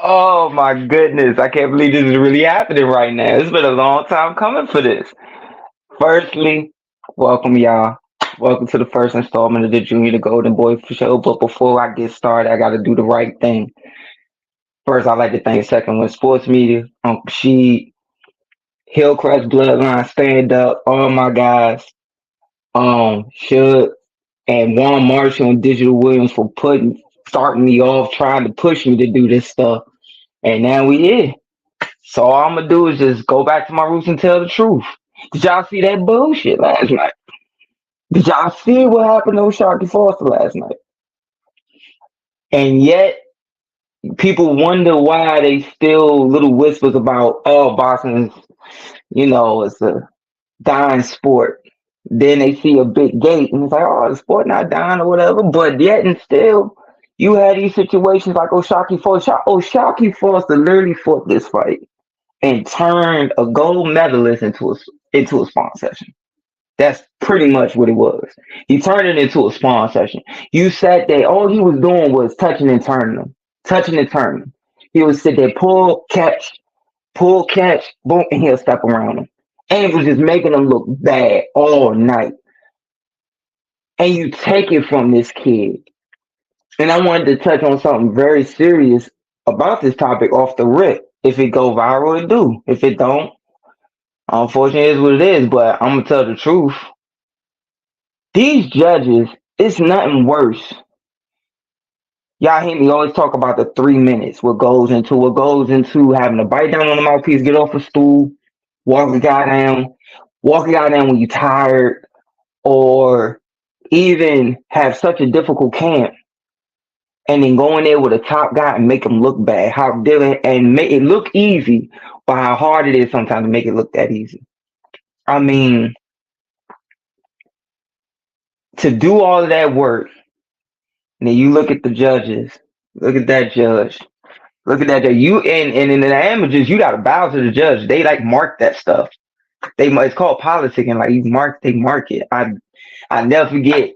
Oh my goodness. I can't believe this is really happening right now. It's been a long time coming for this. Firstly, welcome y'all. Welcome to the first installment of the Junior the Golden Boy show. But before I get started, I gotta do the right thing. First, I'd like to thank Second One Sports Media, Uncle Sheed, Hillcrest Bloodline, Stand Up, all my guys, Should and Juan Marshall and Digital Williams for starting me off, trying to push me to do this stuff. And now we here. So all I'm gonna do is just go back to my roots and tell the truth. Did y'all see that bullshit last night? Did y'all see what happened to Oshaquie Foster last night? And yet people wonder why they still little whispers about boxing is, it's a dying sport. Then they see a big gate and it's like, oh, the sport not dying or whatever. But yet and still you had these situations like Oshaquie Foster. Oshaquie Foster literally fought this fight and turned a gold medalist into a spawn session. That's pretty much what it was. He turned it into a spawn session. You sat there, all he was doing was touching and turning them, touching and turning. He would sit there, pull, catch, boom, and he'll step around them. And it was just making them look bad all night. And you take it from this kid. And I wanted to touch on something very serious about this topic off the rip. If it go viral, it do. If it don't, unfortunately, it's what it is. But I'm gonna tell the truth. These judges, it's nothing worse. Y'all hear me always talk about the 3 minutes. What goes into having a bite down on the mouthpiece, get off a stool, walk a guy down when you're tired, or even have such a difficult camp and then go in there with a top guy and make him look bad. And make it look easy, but how hard it is sometimes to make it look that easy. I mean, to do all of that work, and then you look at the judges, look at that judge, look at that judge. And in the amateurs, you gotta bow to the judge. They like mark that stuff. It's called politicking. Like they mark it. I never forget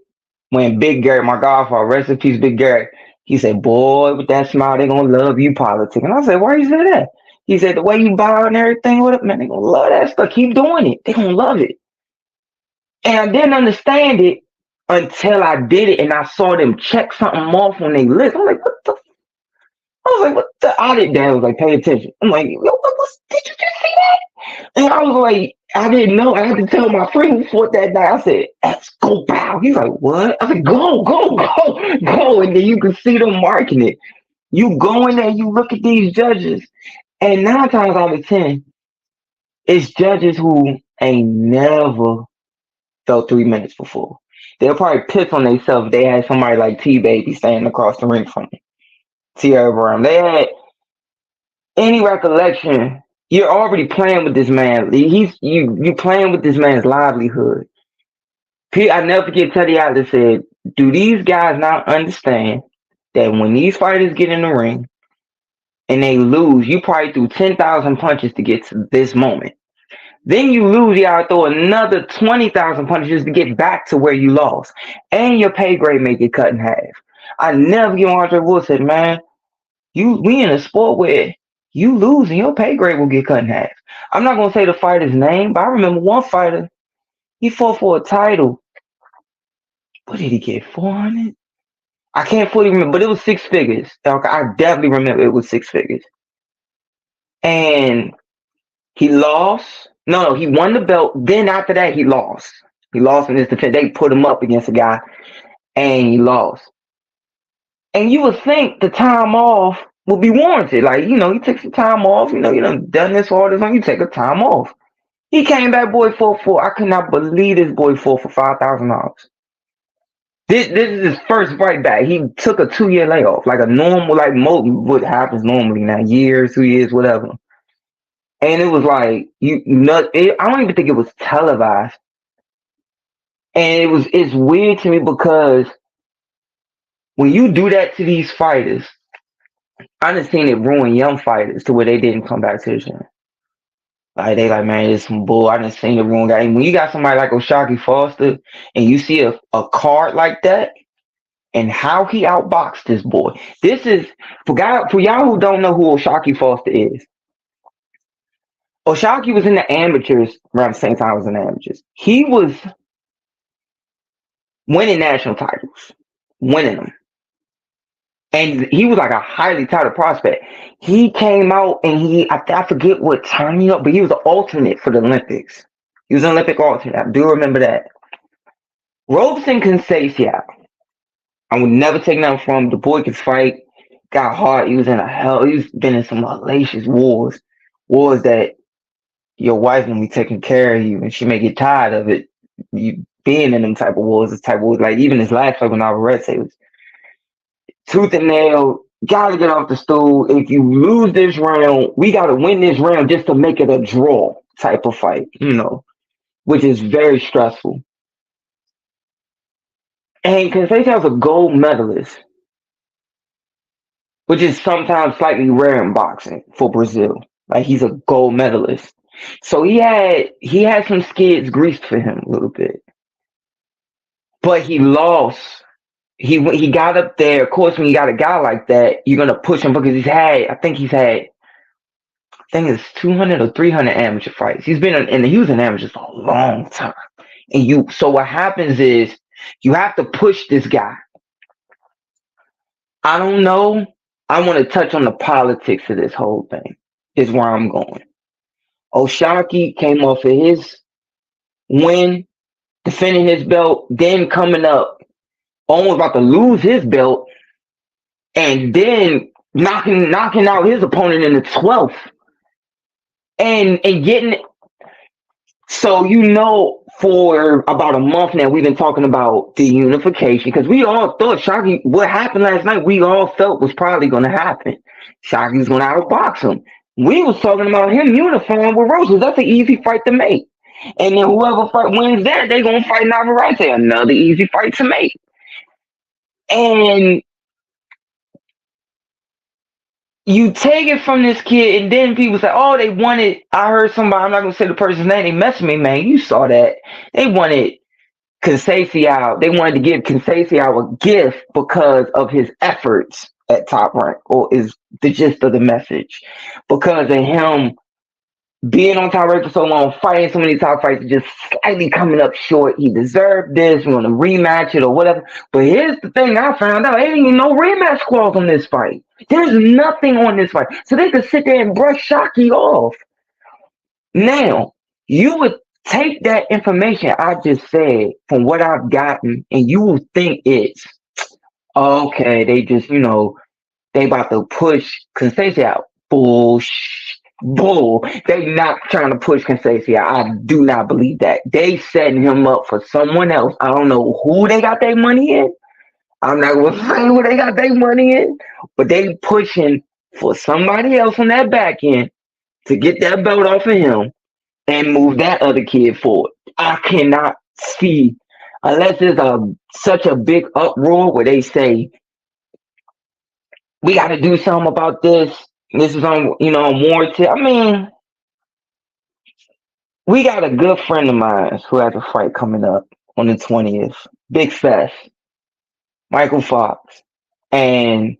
when Big Gary, my godfather, rest in peace, Big Gary, he said, boy, with that smile, they gonna love you politicking. And I said, why you say that? He said, the way you bow and everything with it, man, they gonna love that stuff. Keep doing it. They gonna love it. And I didn't understand it until I did it and I saw them check something off on their list. I'm like, what the? I was like, what the? Audit dad was like, pay attention. I'm like, yo, did you just see that? And I was like, I didn't know. I had to tell my friend who fought that night. I said, let's go bow. He's like, what? I said, go, go, go, go. And then you can see them marking it. You go in there, you look at these judges, and 9 times out of 10, it's judges who ain't never felt 3 minutes before. They'll probably piss on themselves if they had somebody like T Baby standing across the ring from them. Tierra Brown. They had any recollection. You're already playing with this man. You playing with this man's livelihood. I never forget Teddy Atlas said, do these guys not understand that when these fighters get in the ring and they lose, you probably threw 10,000 punches to get to this moment. Then you lose, you gotta throw another 20,000 punches to get back to where you lost. And your pay grade may get cut in half. I never get Andre Wood said, man, we in a sport where you lose and your pay grade will get cut in half. I'm not gonna say the fighter's name, but I remember one fighter, he fought for a title. What did he get? 400? I can't fully remember, but it was 6 figures. I definitely remember it was 6 figures. And he lost. No, he won the belt. Then after that, he lost. He lost in his defense. They put him up against a guy, and he lost. And you would think the time off would be warranted. Like, he took some time off. You done this for all this long. You take a time off. He came back, boy, for I could not believe this boy fought for $5,000. This is his first fight back. He took a 2-year layoff, like a normal, like what happens normally now, years, 2 years, whatever. And it was like I don't even think it was televised. And it's weird to me because when you do that to these fighters, I done seen it ruin young fighters to where they didn't come back to the gym. Like they like, man, it's some bull. I done seen it ruin guy. And when you got somebody like Oshaquie Foster and you see a card like that, and how he outboxed this boy. This is for y'all who don't know who Oshaquie Foster is. Oshaquie was in the amateurs around the same time I was in the amateurs. He was winning national titles, winning them. And he was like a highly touted prospect. He came out and I forget what time he up, but he was an alternate for the Olympics. He was an Olympic alternate. I do remember that. Robeson can say Seattle. I would never take nothing from him. The boy could fight, got hard. He was been in some hellacious wars. Wars that your wife gonna be taking care of you and she may get tired of it. You being in them type of wars, this type of wars. Like even his last fight when Alvarez, it was tooth and nail, gotta get off the stool. If you lose this round, we gotta win this round just to make it a draw type of fight, which is very stressful. And Conceição was a gold medalist, which is sometimes slightly rare in boxing for Brazil. Like he's a gold medalist. So he had some skids greased for him a little bit. But he lost. He got up there. Of course, when you got a guy like that, you're gonna push him because I think it's 200 or 300 amateur fights. He was in amateurs for a long time. So what happens is you have to push this guy. I don't know. I want to touch on the politics of this whole thing. Is where I'm going. Oshaquie came off of his win, defending his belt, then coming up, almost about to lose his belt, and then knocking out his opponent in the 12th. And getting so for about a month now we've been talking about the unification because we all thought Shakur, what happened last night, we all felt was probably gonna happen. Shakur was gonna outbox him. We was talking about him unifying with Roses. That's an easy fight to make. And then whoever wins that, they're gonna fight Navarrete. Another easy fight to make. And you take it from this kid, and then people say, "Oh, they wanted." I heard somebody. I'm not gonna say the person's name. They messaged me, man. You saw that? They wanted Conceição. They wanted to give Conceição a gift because of his efforts at Top Rank, or is the gist of the message? Because of him being on Top Rank for so long, fighting so many top fights, just slightly coming up short. He deserved this. We want to rematch it or whatever. But here's the thing: I found out there ain't even no rematch clause on this fight. There's nothing on this fight. So they could sit there and brush Shakur off. Now, you would take that information I just said from what I've gotten, and you will think it's, okay, they just, they about to push Conceição out. Bull. They not trying to push Conceição. I do not believe that. They setting him up for someone else. I don't know who they got their money in. I'm not going to say who they got their money in, but they pushing for somebody else on that back end to get that belt off of him and move that other kid forward. I cannot see, unless there's such a big uproar where they say, we got to do something about this. This is on, warranted. I mean, we got a good friend of mine who has a fight coming up on the 20th. Big Fest. Michael Fox. And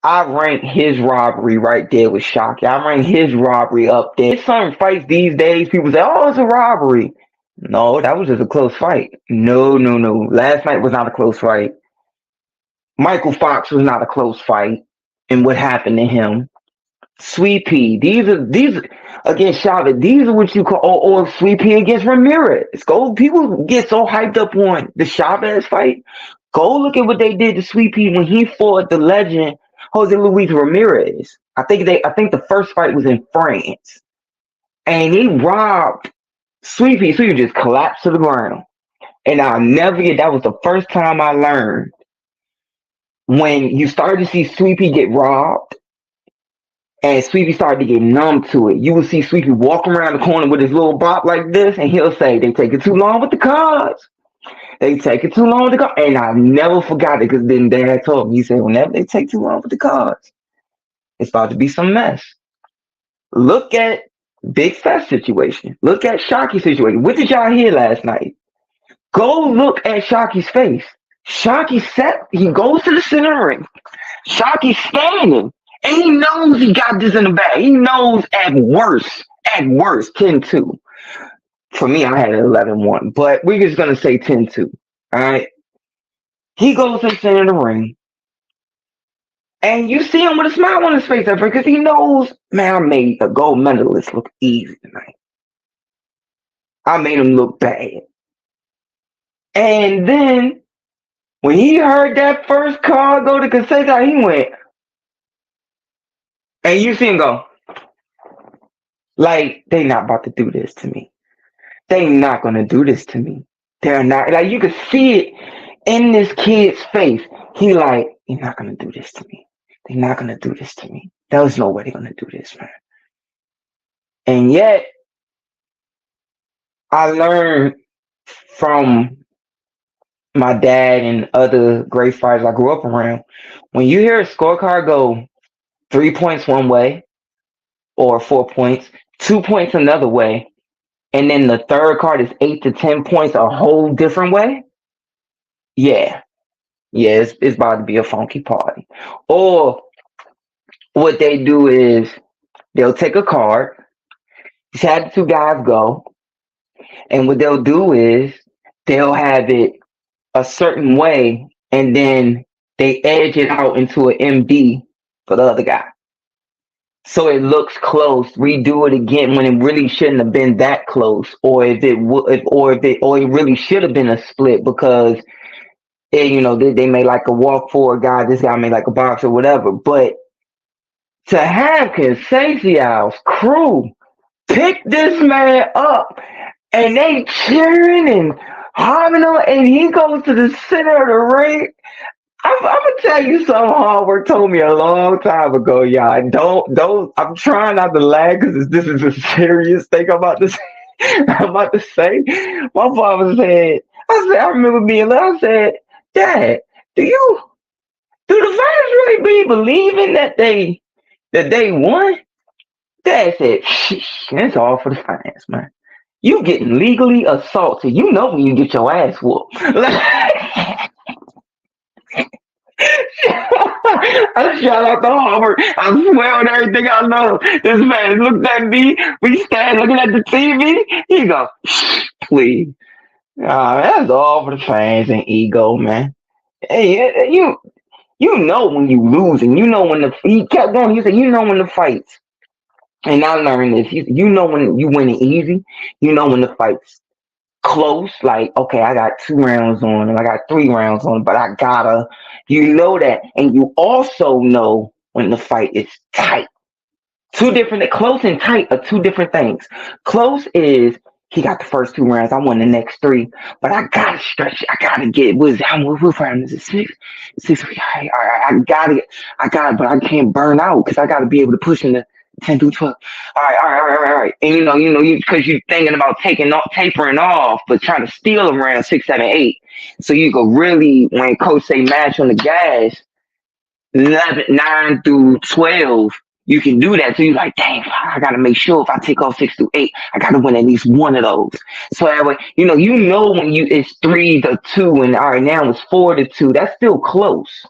I rank his robbery right there with Shakur. I rank his robbery up there. There's some fights these days, people say, oh, it's a robbery. No, that was just a close fight. No. Last night was not a close fight. Michael Fox was not a close fight. And what happened to him? Sweet Pea. These against Chavez. These are what you call, or Sweet Pea against Ramirez. People get so hyped up on the Chavez fight. Go look at what they did to Sweet Pea when he fought the legend Jose Luis Ramirez. I think the first fight was in France, and he robbed Sweet Pea. Sweet Pea just collapsed to the ground, and I'll never forget. That was the first time I learned when you started to see Sweet Pea get robbed. And Sweet Pea started to get numb to it. You will see Sweet Pea walking around the corner with his little bop like this, and he'll say, they take it too long with the cards. They take it too long with the cards. And I never forgot it because then Dad told me, he said, whenever they take too long with the cards, it's about to be some mess. Look at Big Fest situation. Look at Shakur situation. What did y'all hear last night? Go look at Shocky's face. Shocky he goes to the center of the ring. Shocky's standing. And he knows he got this in the bag. He knows at worst, 10-2. For me, I had 11-1. But we're just going to say 10-2. All right. He goes to the center of the ring. And you see him with a smile on his face because he knows, man, I made a gold medalist look easy tonight. I made him look bad. And then when he heard that first call go to Kaseka, he went. And you see him go. Like, they not about to do this to me. They not going to do this to me. They're not. Like, you could see it in this kid's face. He like, you're not going to do this to me. They're not going to do this to me. There's no way they're going to do this, man. And yet, I learned from my dad and other great fighters I grew up around. When you hear a scorecard go 3 points one way or 4 points, 2 points another way, and then the third card is 8 to 10 points a whole different way, yeah, it's about to be a funky party. Or what they do is they'll take a card, just have the two guys go, and what they'll do is they'll have it a certain way, and then they edge it out into an MD for the other guy. So it looks close. Redo it again when it really shouldn't have been that close, or if it really should have been a split because they made like a walk forward guy. This guy made like a box or whatever. But to have Kasabian's crew pick this man up and they cheering and hopping on, and he goes to the center of the ring. I'm gonna tell you something Hardwork told me a long time ago, y'all. Don't. I'm trying not to laugh because this is a serious thing I'm about to say. My father said, I remember being little. I said, Dad, do the fans really be believing that they won? Dad said, it's all for the fans, man. You getting legally assaulted. You know when you get your ass whooped. I shout out to Harvard. I swear on everything I know. This man looked at me. We stand looking at the TV. He go, please. That's all for the fans and ego, man. Hey, you know when you lose, and you know when he kept going. He said, you know when the fights. And I learned this. You know when you win it easy. You know when the fights close, like, okay, I got 2 rounds on him, I got 3 rounds on him, but I gotta, that. And you also know when the fight is tight. Close and tight are 2 different things. Close is, he got the first 2 rounds, I won the next 3, but I gotta stretch it, I gotta get, what round is it, 6? 6, I got it, but I can't burn out, because I gotta be able to push in the 10 through 12. All right. And because you're thinking about tapering off, but trying to steal around 6, 7, 8. So you go really, when coach say match on the gas, 9 through 12, you can do that. So you're like, dang, I got to make sure if I take off 6 through 8, I got to win at least one of those. So that way, when it's 3 to 2 and all right, now it's 4 to 2, that's still close.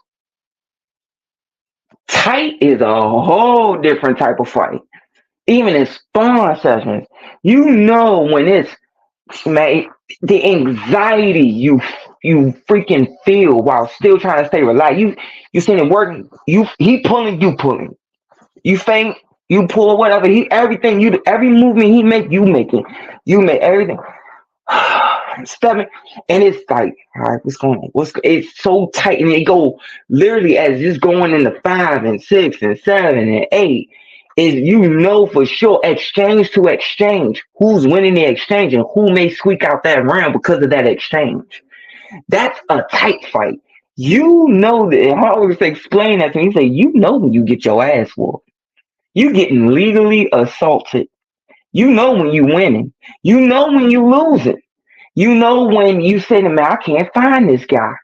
Tight is a whole different type of fight. Even in sparring sessions, when it's, man, the anxiety you freaking feel while still trying to stay relaxed. You seen it working. He pulling, you pulling. You feint, you pull, whatever. Every movement he make, you make it. You make everything. Stepping, and it's like, all right, what's going on? It's so tight, and they go literally as it's going into 5 and 6 and 7 and 8. Is for sure, exchange to exchange, who's winning the exchange and who may squeak out that round because of that exchange. That's a tight fight. That. I always explain that to me. He say, when you get your ass whooped, you getting legally assaulted. When you winning. When you losing. When you say to me, I can't find this guy.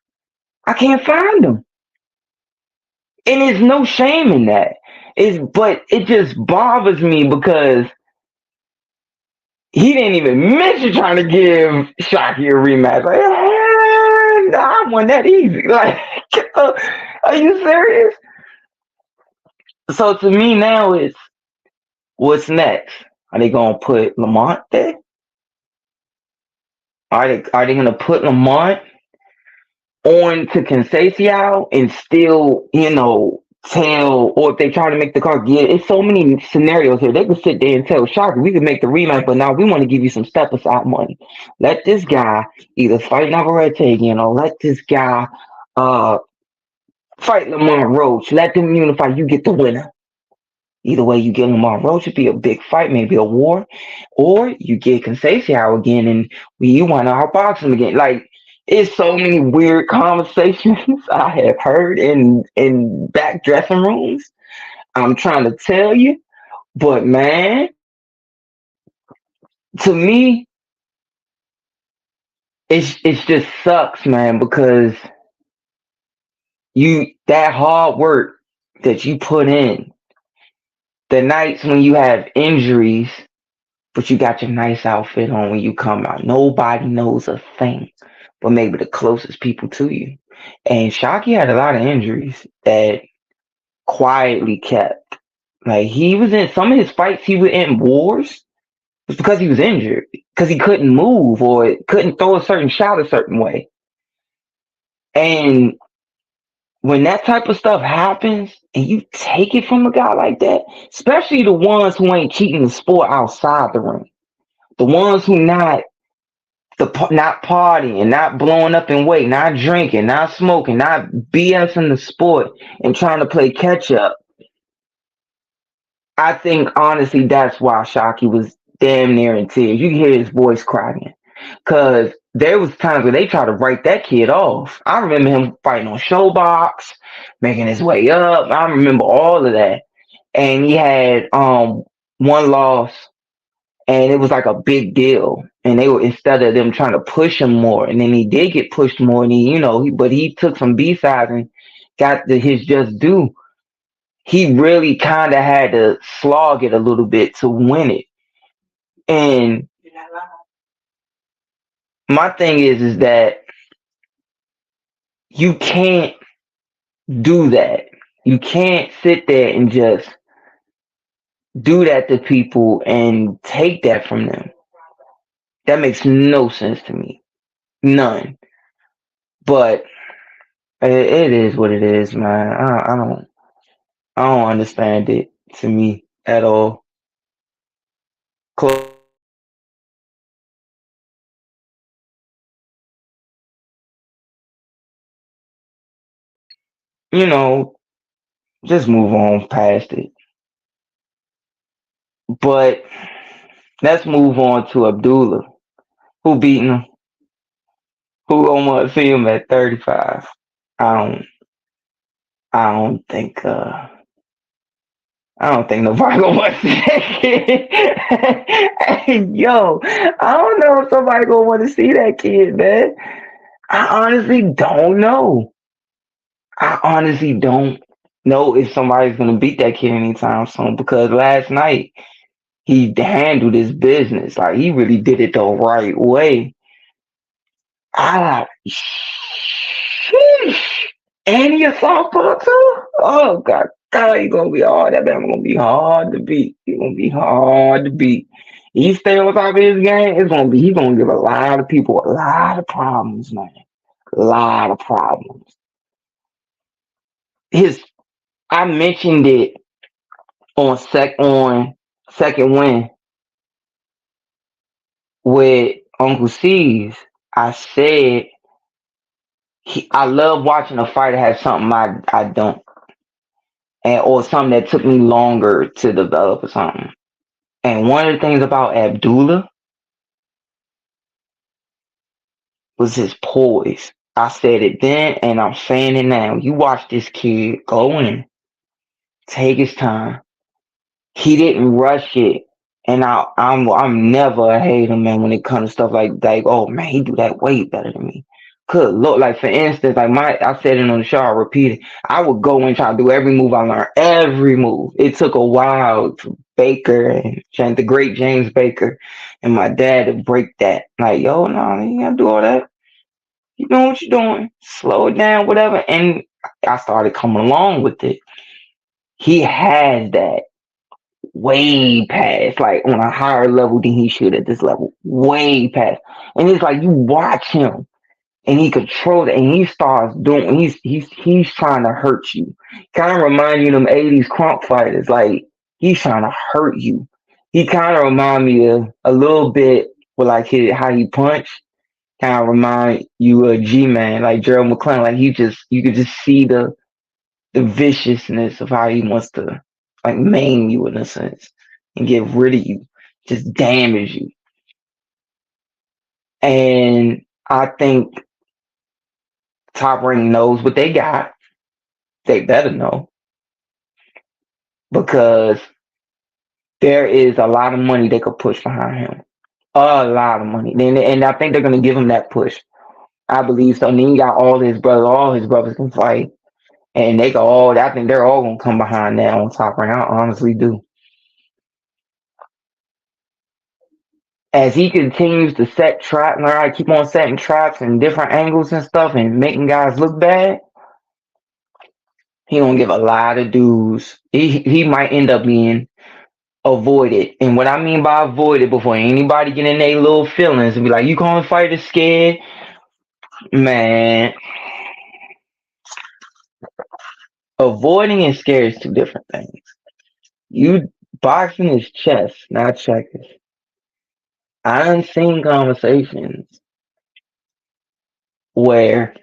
I can't find him. And there's no shame in that. But it just bothers me because He didn't even mention trying to give Shockey a rematch. Like, I won that easy. Like, are you serious? So to me now it's what's next? Are they gonna put Lamont there? Are they gonna put Lamont on to Conceição and still, tell, or if they try to make the card, it's so many scenarios here. They could sit there and tell Shocker, we could make the rematch, but now we want to give you some step aside money. Let this guy either fight Navarrete again, or let this guy uh fight Lamont Roach. Let them unify. You get the winner. Either way, you get Lamont Roach, it'd be a big fight, maybe a war, or you get Conceição again, and you want to outbox him again. Like, it's so many weird conversations I have heard in back dressing rooms. I'm trying to tell you, but man, to me, it's just sucks, man, because that hard work that you put in, the nights when you have injuries, but you got your nice outfit on when you come out. Nobody knows a thing, but maybe the closest people to you. And Shockey had a lot of injuries that quietly kept. Like, he was in some of his fights, he was in wars. It's because he was injured, because he couldn't move or couldn't throw a certain shot a certain way. And when that type of stuff happens and you take it from a guy like that, especially the ones who ain't cheating the sport outside the ring, the ones who not partying, not blowing up in weight, not drinking, not smoking, not BSing the sport and trying to play catch up. I think honestly that's why Shockey was damn near in tears. You can hear his voice crying. Cause there was times where they tried to write that kid off. I remember him fighting on Showbox, making his way up. I remember all of that. And he had one loss, and it was like a big deal. And they were, instead of them trying to push him more, and then he did get pushed more, and but he took some B-sides and got his just due. He really kind of had to slog it a little bit to win it. And my thing is that you can't do that. You can't sit there and just do that to people and take that from them. That makes no sense to me. None. But it is what it is, man. I don't understand it, to me, at all. You know, just move on past it. But let's move on to Abdullah. Who beating him? Who gonna want to see him at 35? I don't. I don't think. I don't think nobody gonna want to see that kid. Hey, yo, I don't know if somebody gonna want to see that kid, man. I honestly don't know. I honestly don't know if somebody's gonna beat that kid anytime soon, because last night he handled his business. Like, he really did it the right way. Sheesh. And he a softball too? Oh God, he's gonna be hard. That man gonna be hard to beat. He's gonna be hard to beat. He stay on top of his game, he's gonna give a lot of people a lot of problems, man. A lot of problems. I mentioned it on second win with Uncle C's. I said I love watching a fighter have something I don't, or something that took me longer to develop or something. And one of the things about Abdullah was his poise. I said it then, and I'm saying it now. You watch this kid go in, take his time. He didn't rush it, and I'm never a hater, man, when it comes to stuff like, oh man, he do that way better than me. Could look like, for instance, like I said it on the show, I repeat it. I would go and try to do every move I learned, every move. It took a while to Baker and the great James Baker and my dad to break that. Like, yo, no, you gotta do all that. You know what you're doing. Slow it down, whatever. And I started coming along with it. He has that way past, like on a higher level than he should at this level. Way past. And it's like you watch him and he controls it and he starts doing he's trying to hurt you. Kind of remind you of them 80s crunk fighters. Like he's trying to hurt you. He kind of remind me of a little bit with like how he punched. Kind of remind you of G-Man, like Gerald McClellan. Like you could just see the viciousness of how he wants to like maim you in a sense and get rid of you, just damage you. And I think Top Rank knows what they got. They better know because there is a lot of money they could push behind him. A lot of money. And I think they're gonna give him that push. I believe so. And then you got all his brothers can fight. And they go all I think they're all gonna come behind that on Top Rank. I honestly do. As he continues to set traps, learn how to keep on setting traps and different angles and stuff and making guys look bad, he gonna give a lot of dudes. He might end up being avoided. And what I mean by avoided, before anybody get in their little feelings and be like, you calling fighters scared? Man, avoiding and scared is two different things. You boxing is chess, not checkers. I done seen conversations where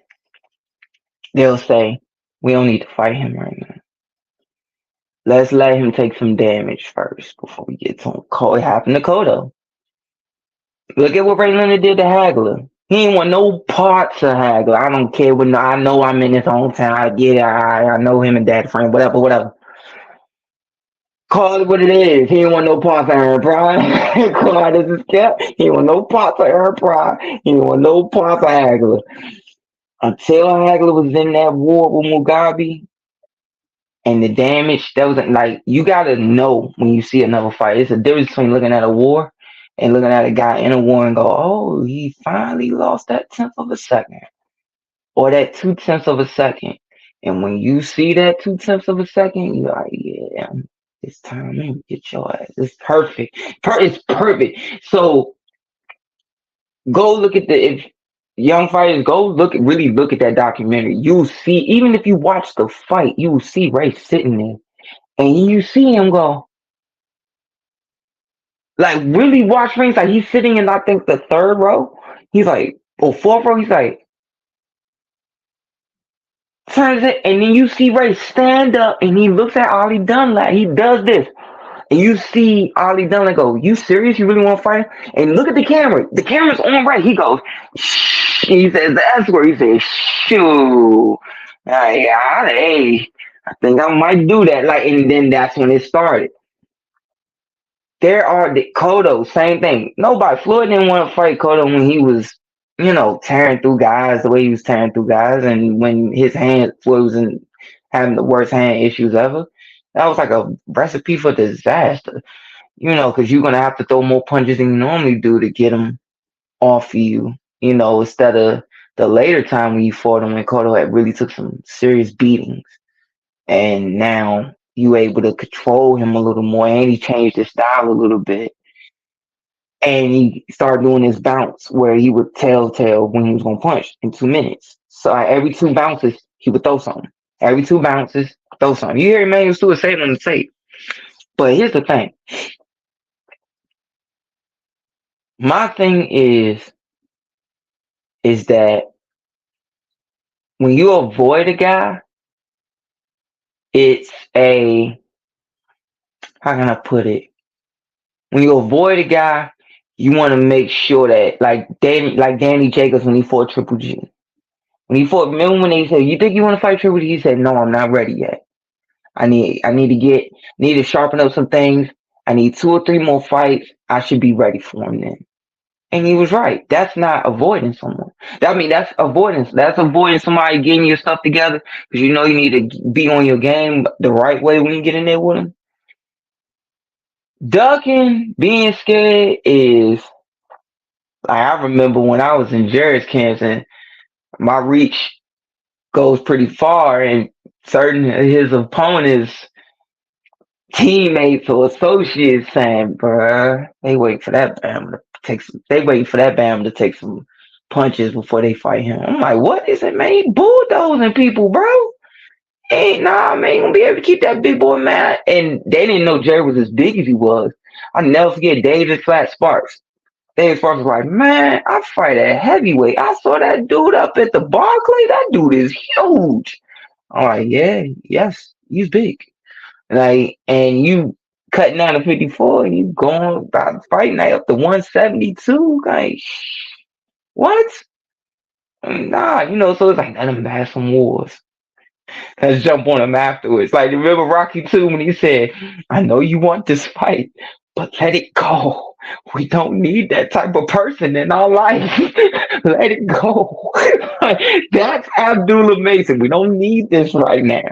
they'll say, we don't need to fight him right now. Let's let him take some damage first before we get to him. It happened to Cotto. Look at what Ray Leonard did to Hagler. He ain't want no parts of Hagler. I don't care what. I know I'm in his hometown. I get it. I know him and dad friend. Whatever. Call it what it is. He ain't want no parts of Aaron Pride. Call it as kept. He ain't want no parts of Aaron Pride. He ain't want no parts of Hagler. Until Hagler was in that war with Mugabe and the damage, that wasn't like you gotta know when you see another fight. It's a difference between looking at a war and looking at a guy in a war and go, oh, he finally lost that 10th of a second. Or that 2/10 of a second. And when you see that 2/10 of a second, you're like, yeah, it's time to get your ass. It's perfect. It's perfect. So go look at if young fighters really look at that documentary. You'll see, even if you watch the fight, you will see Ray sitting there. And you see him go, like really watch rings, like he's sitting in I think the third row. He's like, or fourth row, he's like, turns it, and then you see Ray stand up and he looks at Ollie Dunlap. He does this. And you see Ollie Dunlap go, you serious? You really want to fight? And look at the camera. The camera's on Ray. He goes, shh. He says that's where he says, shoo. Hey, I think I might do that. Like, and then that's when it started. There are the Cotto, same thing. Floyd didn't want to fight Cotto when he was, tearing through guys the way he was tearing through guys, and when Floyd was having the worst hand issues ever. That was like a recipe for disaster, because you're gonna have to throw more punches than you normally do to get him off of you, instead of the later time when you fought him when Cotto had really took some serious beatings, and now you able to control him a little more, and he changed his style a little bit. And he started doing his bounce where he would telltale when he was going to punch in 2 minutes. So every 2 bounces, he would throw something. Every 2 bounces, throw something. You hear Emmanuel Stewart say it on the tape. But here's the thing. My thing is that when you avoid a guy, it's how can I put it? When you avoid a guy, you want to make sure that, like Danny Jacobs when he fought Triple G. Remember when they said, you think you want to fight Triple G? He said, no, I'm not ready yet. I need to sharpen up some things. I need 2 or 3 more fights. I should be ready for him then. And he was right. That's not avoiding someone. That's avoidance. That's avoiding somebody getting your stuff together because you need to be on your game the right way when you get in there with him. Ducking, being scared is like I remember when I was in Jared's camps and my reach goes pretty far and certain of his opponents, teammates or associates saying, bruh, they wait for that Bam to take some punches before they fight him. I'm like, what is it, man? He bulldozing people, bro. Ain't nah, man, you gonna be able to keep that big boy mad. And they didn't know Jerry was as big as he was. I never forget David Flat Sparks. David Sparks was like, man, I fight at heavyweight. I saw that dude up at the Barclays. That dude is huge. I'm like, yeah, yes, he's big. Like, and you cutting down to 54 and you going about fighting night up to 172. Like, what? Nah, so it's like, let him have some wars. Let's jump on him afterwards. Like, remember Rocky 2 when he said, I know you want this fight, but let it go. We don't need that type of person in our life. Let it go. That's Abdullah Mason. We don't need this right now.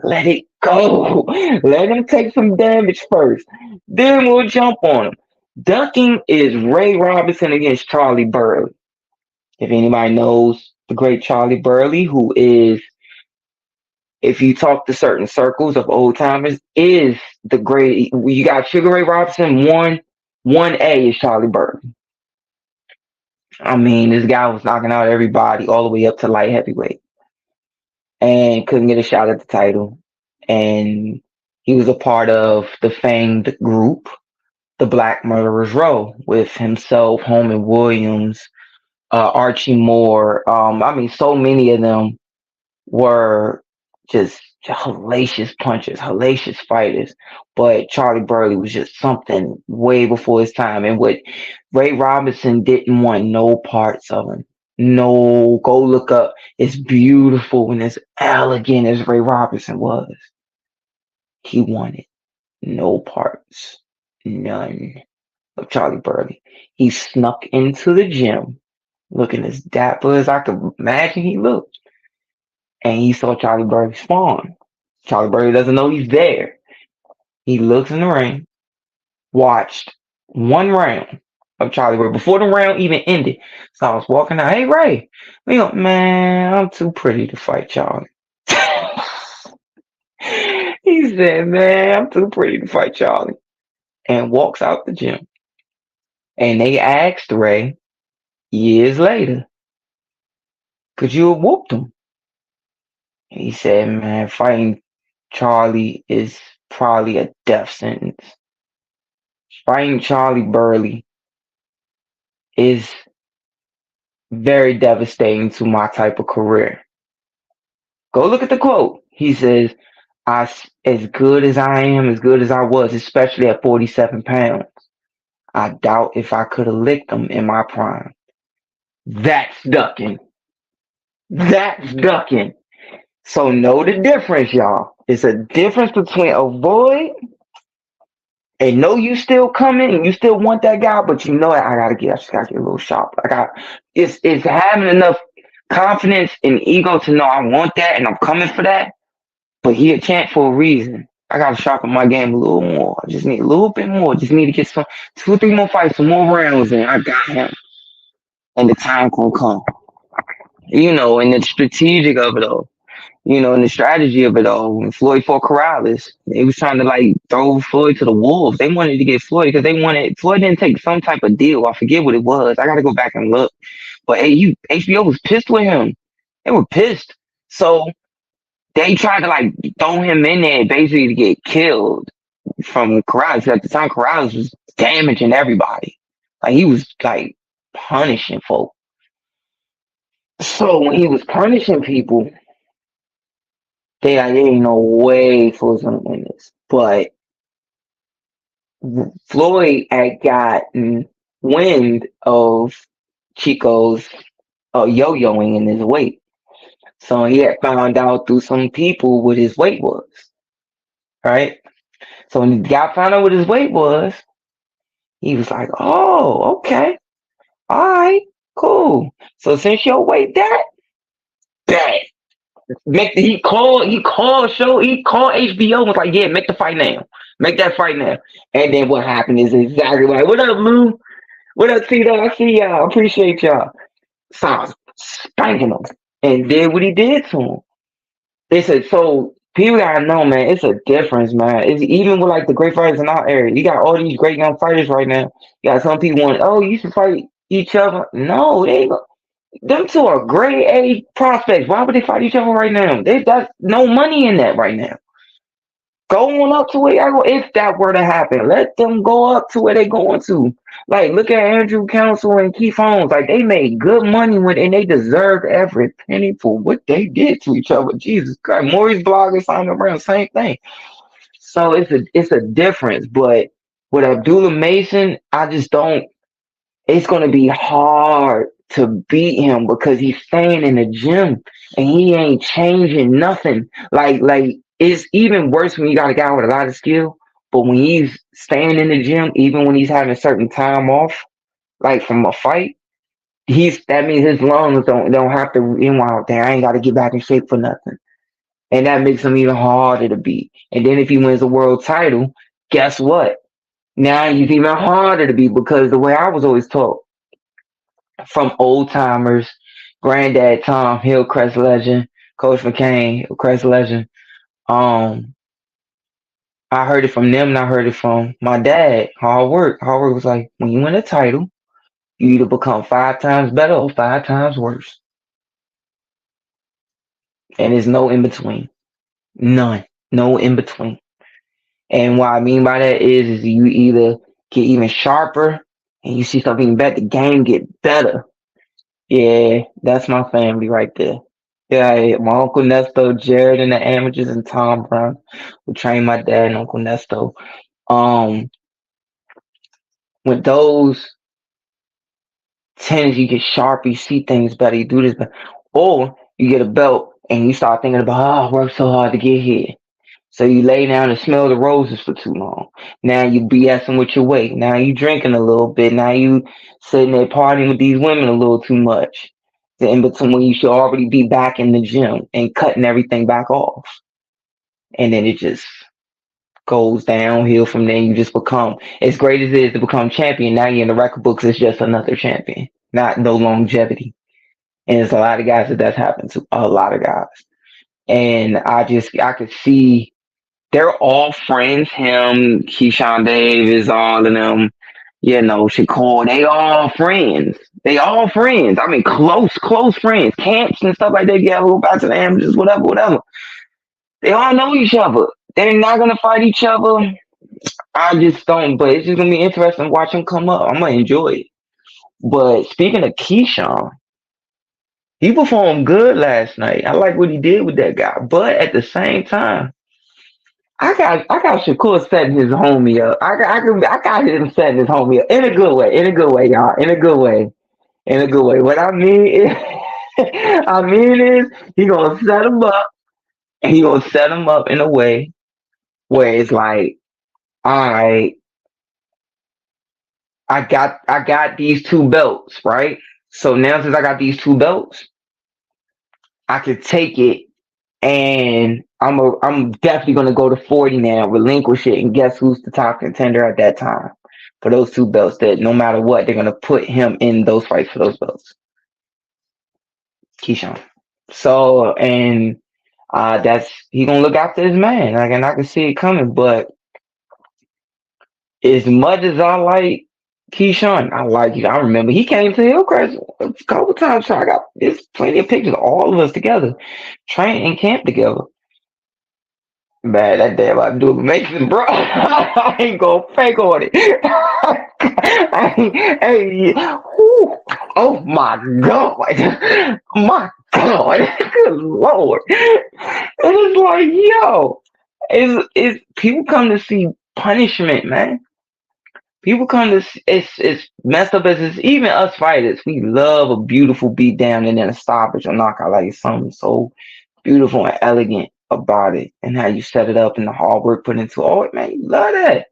Let it go. Let him take some damage first. Then we'll jump on him. Ducking is Ray Robinson against Charlie Burley. If anybody knows the great Charlie Burley, who is, if you talk to certain circles of old timers, is the great. You got Sugar Ray Robinson, one A is Charlie Burley. I mean, this guy was knocking out everybody all the way up to light heavyweight and couldn't get a shot at the title. And he was a part of the famed group, the Black Murderers Row, with himself, Holman Williams, Archie Moore. I mean, so many of them were just hellacious punchers, hellacious fighters. But Charlie Burley was just something way before his time. And what Ray Robinson didn't want no parts of him. No, go look up. It's beautiful and as elegant as Ray Robinson was. He wanted no parts, none of Charlie Burley. He snuck into the gym looking as dapper as I could imagine he looked. And he saw Charlie Burley spawn. Charlie Burley doesn't know he's there. He looks in the ring, watched one round of Charlie Burley before the round even ended. So I was walking out, hey Ray, man, I'm too pretty to fight Charlie. He said, man, I'm too pretty to fight Charlie. And walks out the gym. And they asked Ray years later, could you have whooped him? And he said, man, fighting Charlie is probably a death sentence. Fighting Charlie Burley is very devastating to my type of career. Go look at the quote. He says, as good as I am, as good as I was, especially at 47 pounds, I doubt if I could have licked him in my prime. That's ducking. That's ducking. So know the difference, y'all. It's a difference between avoid and know you still coming and you still want that guy, but you know I just gotta get a little sharp. It's having enough confidence and ego to know I want that and I'm coming for that. But he a champ for a reason. I gotta sharpen my game a little more. I just need a little bit more. Just need to get some 2 or 3 more fights, some more rounds, and I got him. And the time gonna come. And the strategic of it all. And the strategy of it all. When Floyd fought Corrales, they was trying to like throw Floyd to the wolves. They wanted to get Floyd because Floyd didn't take some type of deal. I forget what it was. I gotta go back and look. But HBO was pissed with him. They were pissed. So they tried to like throw him in there basically to get killed from Corrales. At the time, Corrales was damaging everybody. Like he was like punishing folk. So when he was punishing people, there ain't no way Floyd's gonna win this. But Floyd had gotten wind of Chico's yo-yoing in his weight. So he had found out through some people what his weight was. Right? So when the guy found out what his weight was, he was like, oh, okay. All right, cool. So since your weight that, he called HBO and was like, yeah, make the fight now. Make that fight now. And then what happened is exactly like, what up, Lou? What up, Tito? I see y'all. Appreciate y'all. So I was spanking him and did what he did to him. So people gotta know, man. It's a difference, man. It's even with like the great fighters in our area. You got all these great young fighters right now. You got some people want, oh, you should fight each other. No, they them two are grade A prospects. Why would they fight each other right now? They got no money in that right now. Go on up to where I go. If that were to happen, let them go up to where they going to. Like, look at Andrew Council and Keith Holmes. Like, they made good money and they deserved every penny for what they did to each other. Jesus Christ, Maurice Blogger signed around, same thing. So it's a difference. But with Abdullah Mason, I just don't. It's gonna be hard to beat him because he's staying in the gym and he ain't changing nothing. Like it's even worse when you got a guy with a lot of skill, but when he's staying in the gym, even when he's having certain time off, like from a fight, that means his lungs don't have to out there. I ain't gotta get back in shape for nothing. And that makes him even harder to beat. And then if he wins a world title, guess what? Now he's even harder to beat because the way I was always taught from old timers, Granddad Tom, Hillcrest legend, Coach McCain, Hillcrest legend. Um, I heard it from them and I heard it from my dad. Hard work. Hard work was like, when you win a title, you either become 5 times better or 5 times worse. And there's no in between. None. No in between. And what I mean by that is you either get even sharper and you see something better, the game get better. Yeah, that's my family right there. Yeah, my Uncle Nesto, Jared and the Amateurs, and Tom Brown, who trained my dad and Uncle Nesto. Um, with those tennis, you get sharp, you see things better, you do this better. Or you get a belt and you start thinking about, oh, I worked so hard to get here. So you lay down and smell the roses for too long. Now you BSing with your weight. Now you drinking a little bit. Now you sitting there partying with these women a little too much. In between when you should already be back in the gym and cutting everything back off. And then it just goes downhill from there. You just become, as great as it is to become champion, now you're in the record books, it's just another champion, not no longevity. And there's a lot of guys that's happened to, a lot of guys. And I could see they're all friends. Him, Keyshawn Davis, all of them, Shakur, they all friends. They all friends. I mean, close friends. Camps and stuff like that. Yeah, go back to the amateurs, whatever. They all know each other. They're not gonna fight each other. I just don't. But it's just gonna be interesting to watch them come up. I'm gonna enjoy it. But speaking of Keyshawn, he performed good last night. I like what he did with that guy. But at the same time, I got Shakur setting his homie up. I got him setting his homie up in a good way, y'all. In a good way. What I mean is he gonna set him up and he gonna set him up in a way where it's like, all right, I got these 2 belts, right? So now since I got these 2 belts, I could take it and I'm definitely gonna go to 40 now, relinquish it, and guess who's the top contender at that time for those 2 belts? That no matter what, they're gonna put him in those fights for those belts. Keyshawn. So and that's he gonna look after his man. Like, and I can see it coming. But as much as I like Keyshawn, I like you. I remember he came to Hillcrest a couple times. So I got there's plenty of pictures of all of us together, train and camp together. Man, that damn Abdul Mason, bro. I ain't gonna fake on it. Hey, oh my God. My God. Good Lord. It is like, yo, it's people come to see punishment, man. People come to it's messed up as it's even us fighters. We love a beautiful beat down and then a stoppage or knockout, like something so beautiful and elegant about it and how you set it up and the hard work put into all it, man. You love that.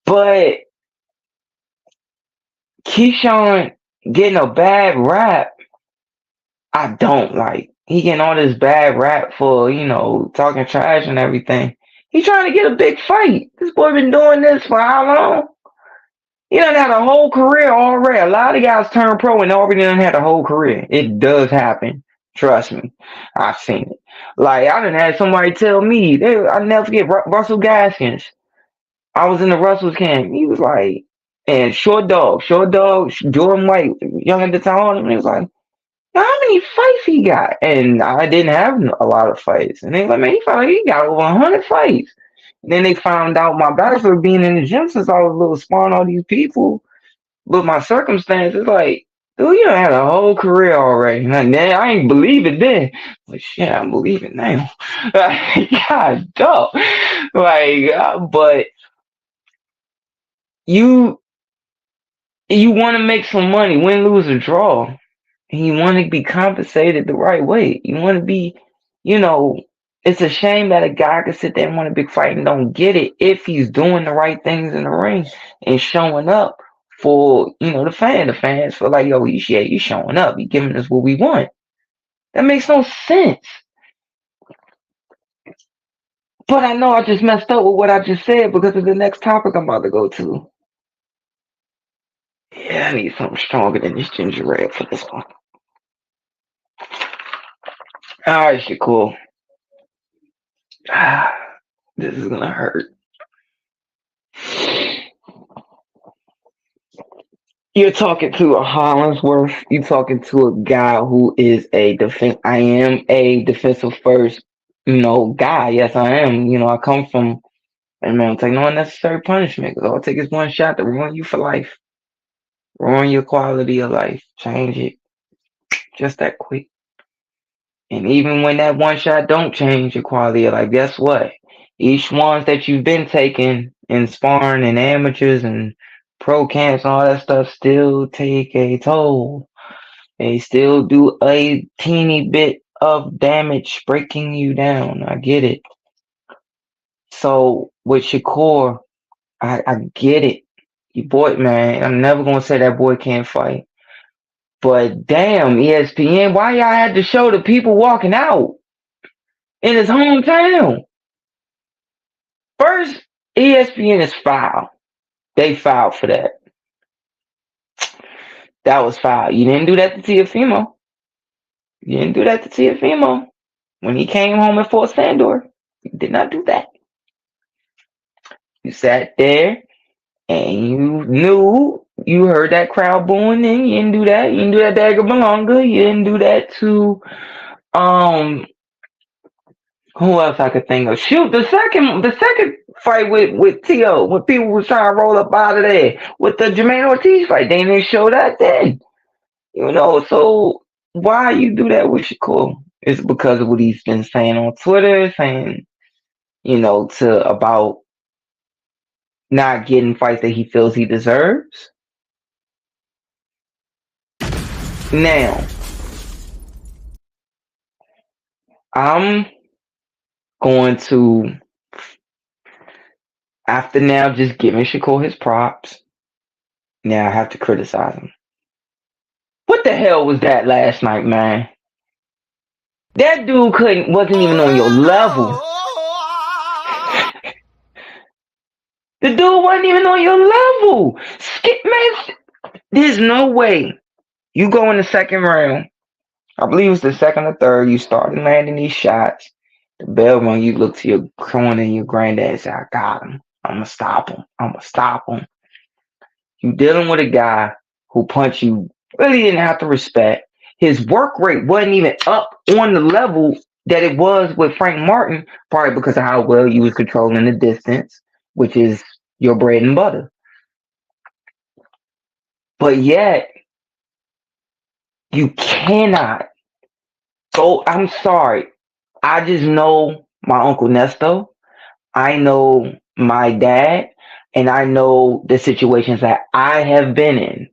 But Keyshawn getting a bad rap, I don't like. He getting all this bad rap for, talking trash and everything. He trying to get a big fight. This boy been doing this for how long? He done had a whole career already. A lot of guys turn pro and already done had a whole career. It does happen. Trust me. I've seen it. Like, I done had somebody tell me, I never forget Russell Gaskins. I was in the Russell's camp. He was like, and Short Dog, Jordan White, young at the time, and he was like, how many fights he got? And I didn't have a lot of fights. And they was like, man, he got over 100 fights. And then they found out my bachelor being in the gym since I was little, spawn all these people. But my circumstances, like, dude, you done had a whole career already. Like, man, I ain't believe it then. But shit, I believe it now. God, dog. Like, but you want to make some money, win, lose, or draw. And you want to be compensated the right way. You want to be, it's a shame that a guy could sit there and want a big fight and don't get it if he's doing the right things in the ring and showing up for, the fans. The fans feel like, yo, you showing up. You giving us what we want. That makes no sense. But I know I just messed up with what I just said because of the next topic I'm about to go to. Yeah, I need something stronger than this ginger ale for this one. All right, Shakur. This is gonna hurt. You're talking to a Hollingsworth. You're talking to a guy who is a defense. I am a defensive first, guy. Yes, I am. I come from, and man, take no unnecessary punishment. Because all it takes is one shot to ruin you for life, ruin your quality of life, change it, just that quick. And even when that one shot don't change your quality of life, guess what? Each ones that you've been taking in sparring and amateurs and pro camps and all that stuff still take a toll. They still do a teeny bit of damage, breaking you down. I get it. So with Shakur, I get it. You boy, man, I'm never gonna say that boy can't fight. But damn, ESPN, why y'all had to show the people walking out in his hometown? First, ESPN is foul. They fouled for that. That was foul. You didn't do that to Teofimo. You didn't do that to Teofimo. When he came home at Fort Sandor, you did not do that. You sat there and you knew you heard that crowd booing and you didn't do that. You didn't do that to Edgar Malonga. You didn't do that to who else I could think of? Shoot, the second fight with T.O. when people was trying to roll up out of there with the Jermaine Ortiz fight, they didn't show that then. So why you do that with Shakur? It's because of what he's been saying on Twitter, saying, about not getting fights that he feels he deserves. Now, I'm going to, after now just giving Shakur his props, now I have to criticize him. What the hell was that last night, man? That dude wasn't even on your level. The dude wasn't even on your level. Man, there's no way you go in the second round. I believe it was the second or third. You started landing these shots. The bell rung. You look to your corner and your granddad and say, I got him. I'm going to stop him. You dealing with a guy who punched you really didn't have to respect. His work rate wasn't even up on the level that it was with Frank Martin, probably because of how well you was controlling the distance, which is your bread and butter. But yet, you cannot go. I'm sorry. I just know my Uncle Nesto. I know my dad. And I know the situations that I have been in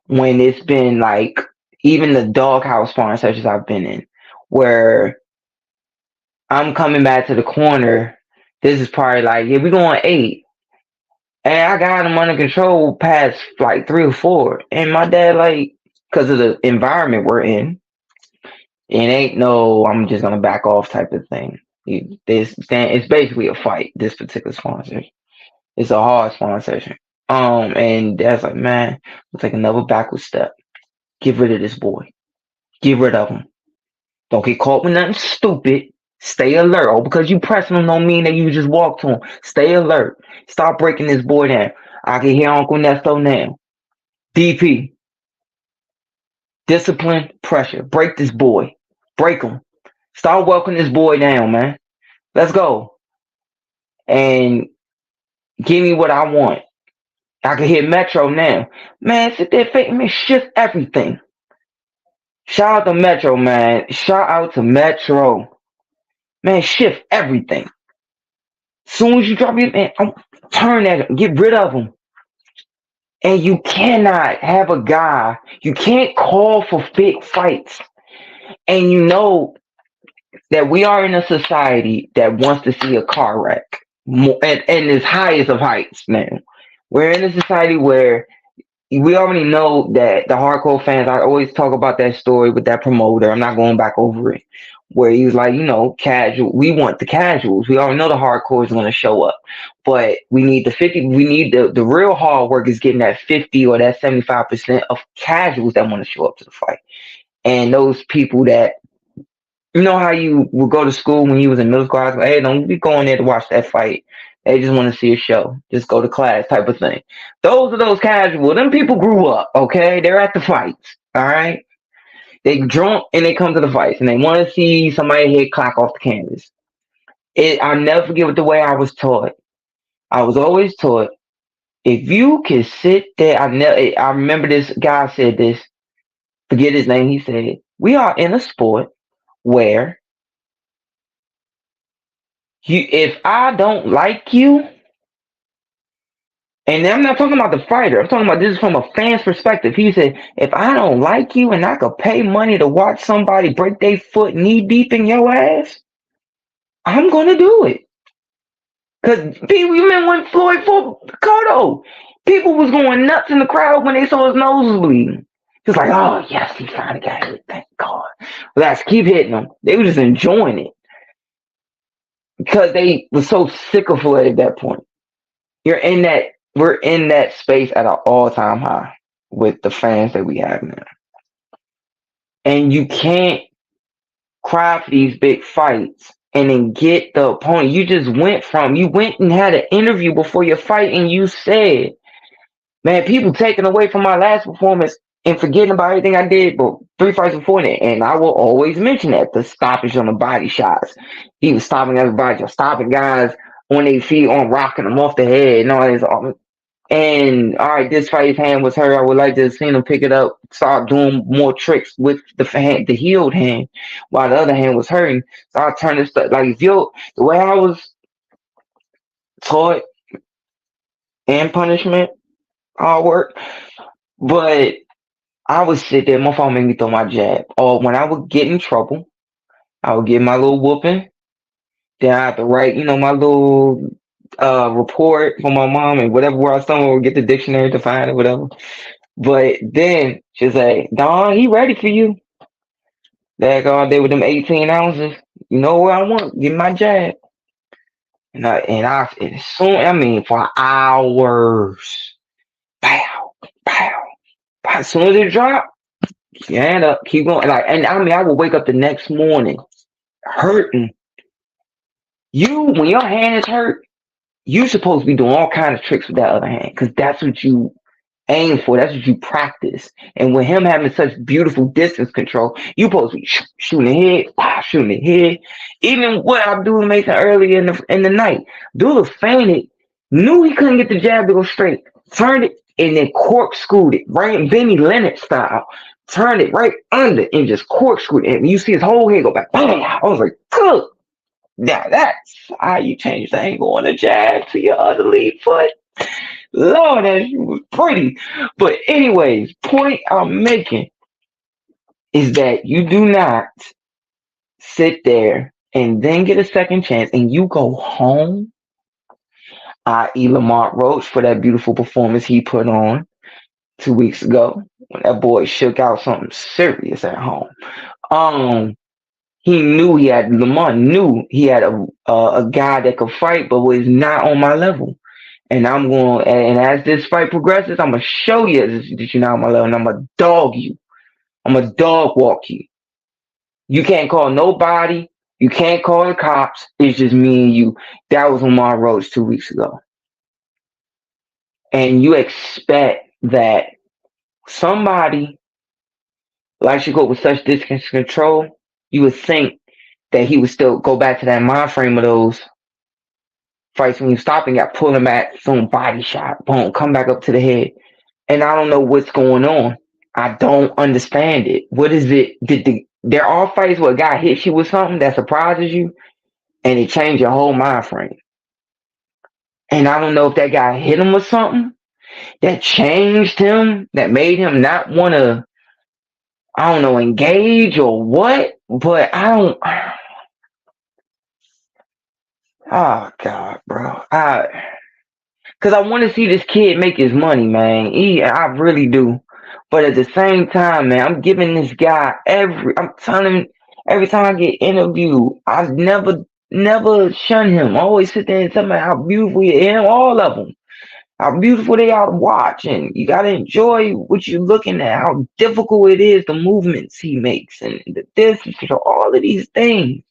when it's been like even the doghouse sparring sessions I've been in where I'm coming back to the corner. This is probably like, yeah, we're going 8. And I got him under control past like 3 or 4. And my dad, like, because of the environment we're in, it ain't no, I'm just going to back off type of thing. It's basically a fight. This particular sponsor, it's a hard sponsorship. And that's like, man, we'll take another backward step. Get rid of this boy. Get rid of him. Don't get caught with nothing stupid. Stay alert. Oh, because you pressing him don't mean that you just walk to him. Stay alert. Stop breaking this boy down. I can hear Uncle Nesto now. DP. Discipline, pressure. Break this boy. Break him. Start walking this boy down, man. Let's go. And give me what I want. I can hear Metro now. Man, sit there, fake me, shift everything. Shout out to Metro, man. Shout out to Metro. Man, shift everything. Soon as you drop your man, turn that, get rid of him. And you cannot have a guy, you can't call for big fights. And you know that we are in a society that wants to see a car wreck. And as highest of heights now. We're in a society where we already know that the hardcore fans, I always talk about that story with that promoter. I'm not going back over it. Where he was like, casual. We want the casuals. We already know the hardcore is going to show up. But we need the 50. We need the real hard work is getting that 50 or that 75% of casuals that want to show up to the fight. And those people that, you know how you would go to school when you was in middle school, I was like, hey, don't be going there to watch that fight. They just want to see a show. Just go to class type of thing. Those are those casual. Them people grew up, okay? They're at the fights, all right? They drunk and they come to the fights and they want to see somebody hit clock off the canvas. I'll never forget the way I was taught. I was always taught, if you can sit there, I remember this guy said this, forget his name, he said, we are in a sport where if I don't like you, and I'm not talking about the fighter, I'm talking about this from a fan's perspective. He said, if I don't like you and I could pay money to watch somebody break their foot knee deep in your ass, I'm going to do it. Because people, you remember when Floyd fought Cotto? People was going nuts in the crowd when they saw his nose was bleeding. It's like, oh, yes, he finally got hit. Thank God. Let's keep hitting him. They were just enjoying it. Because they were so sick of Floyd at that point. We're in that space at an all-time high with the fans that we have now. And you can't cry for these big fights and then get the opponent. You went and had an interview before your fight and you said, man, people taking away from my last performance and forgetting about everything I did but 3 fights before that. And I will always mention that, the stoppage on the body shots. He was stopping everybody, just stopping guys on their feet, on rocking them off the head and all this. And all right, this fight, his hand was hurt. I would like to have seen him pick it up, start doing more tricks with the healed hand, while the other hand was hurting. So I turned this stuff like the way I was taught and punishment, all work, but I would sit there. My father made me throw my jab. Or when I would get in trouble, I would get my little whooping. Then I have to write, my little report for my mom and whatever where I stumble or get the dictionary to find it, whatever. But then she'll say, Don, he ready for you. That all day with them 18 ounces. You know where I want, get my jab. And soon, for hours. Pow, pow, pow. As soon as it drop, your hand up, keep going. I would wake up the next morning hurting. When your hand is hurt, you're supposed to be doing all kinds of tricks with that other hand because that's what you aim for. That's what you practice. And with him having such beautiful distance control, you're supposed to be shooting the head. Even what Abdullah Mason earlier in the night, Abdullah fainted, knew he couldn't get the jab to go straight, turned it, and then corkscrewed it, right? Benny Leonard style. Turned it right under and just corkscrewed it. And you see his whole head go back. Bam! I was like, good. Now that's how you change the angle on a jab to your other lead foot. Lord, that was pretty. But anyways, point I'm making is that you do not sit there and then get a second chance and you go home, i.e. Lamont Roach for that beautiful performance he put on 2 weeks ago when that boy shook out something serious at home. He knew he had Lamar knew he had a guy that could fight, but was not on my level. And I'm going, and as this fight progresses, I'm gonna show you that you're not on my level, and I'm gonna dog you. I'm gonna dog walk you. You can't call nobody. You can't call the cops. It's just me and you. That was on my roads 2 weeks ago. And you expect that somebody like Shakur with such distance control, you would think that he would still go back to that mind frame of those fights when you stop and got pull him back, some body shot, boom, come back up to the head. And I don't know what's going on. I don't understand it. What is it? There are fights where a guy hits you with something that surprises you and it changed your whole mind frame. And I don't know if that guy hit him with something that changed him, that made him not want to, I don't know, engage or what, but I don't. Oh God, bro. Cause I want to see this kid make his money, man. I really do. But at the same time, man, I'm giving this guy I'm telling him every time I get interviewed, I never shun him. I always sit there and tell him how beautiful he is, all of them. How beautiful they are to watch, and you gotta enjoy what you're looking at. How difficult it is, the movements he makes, and the distance, all of these things.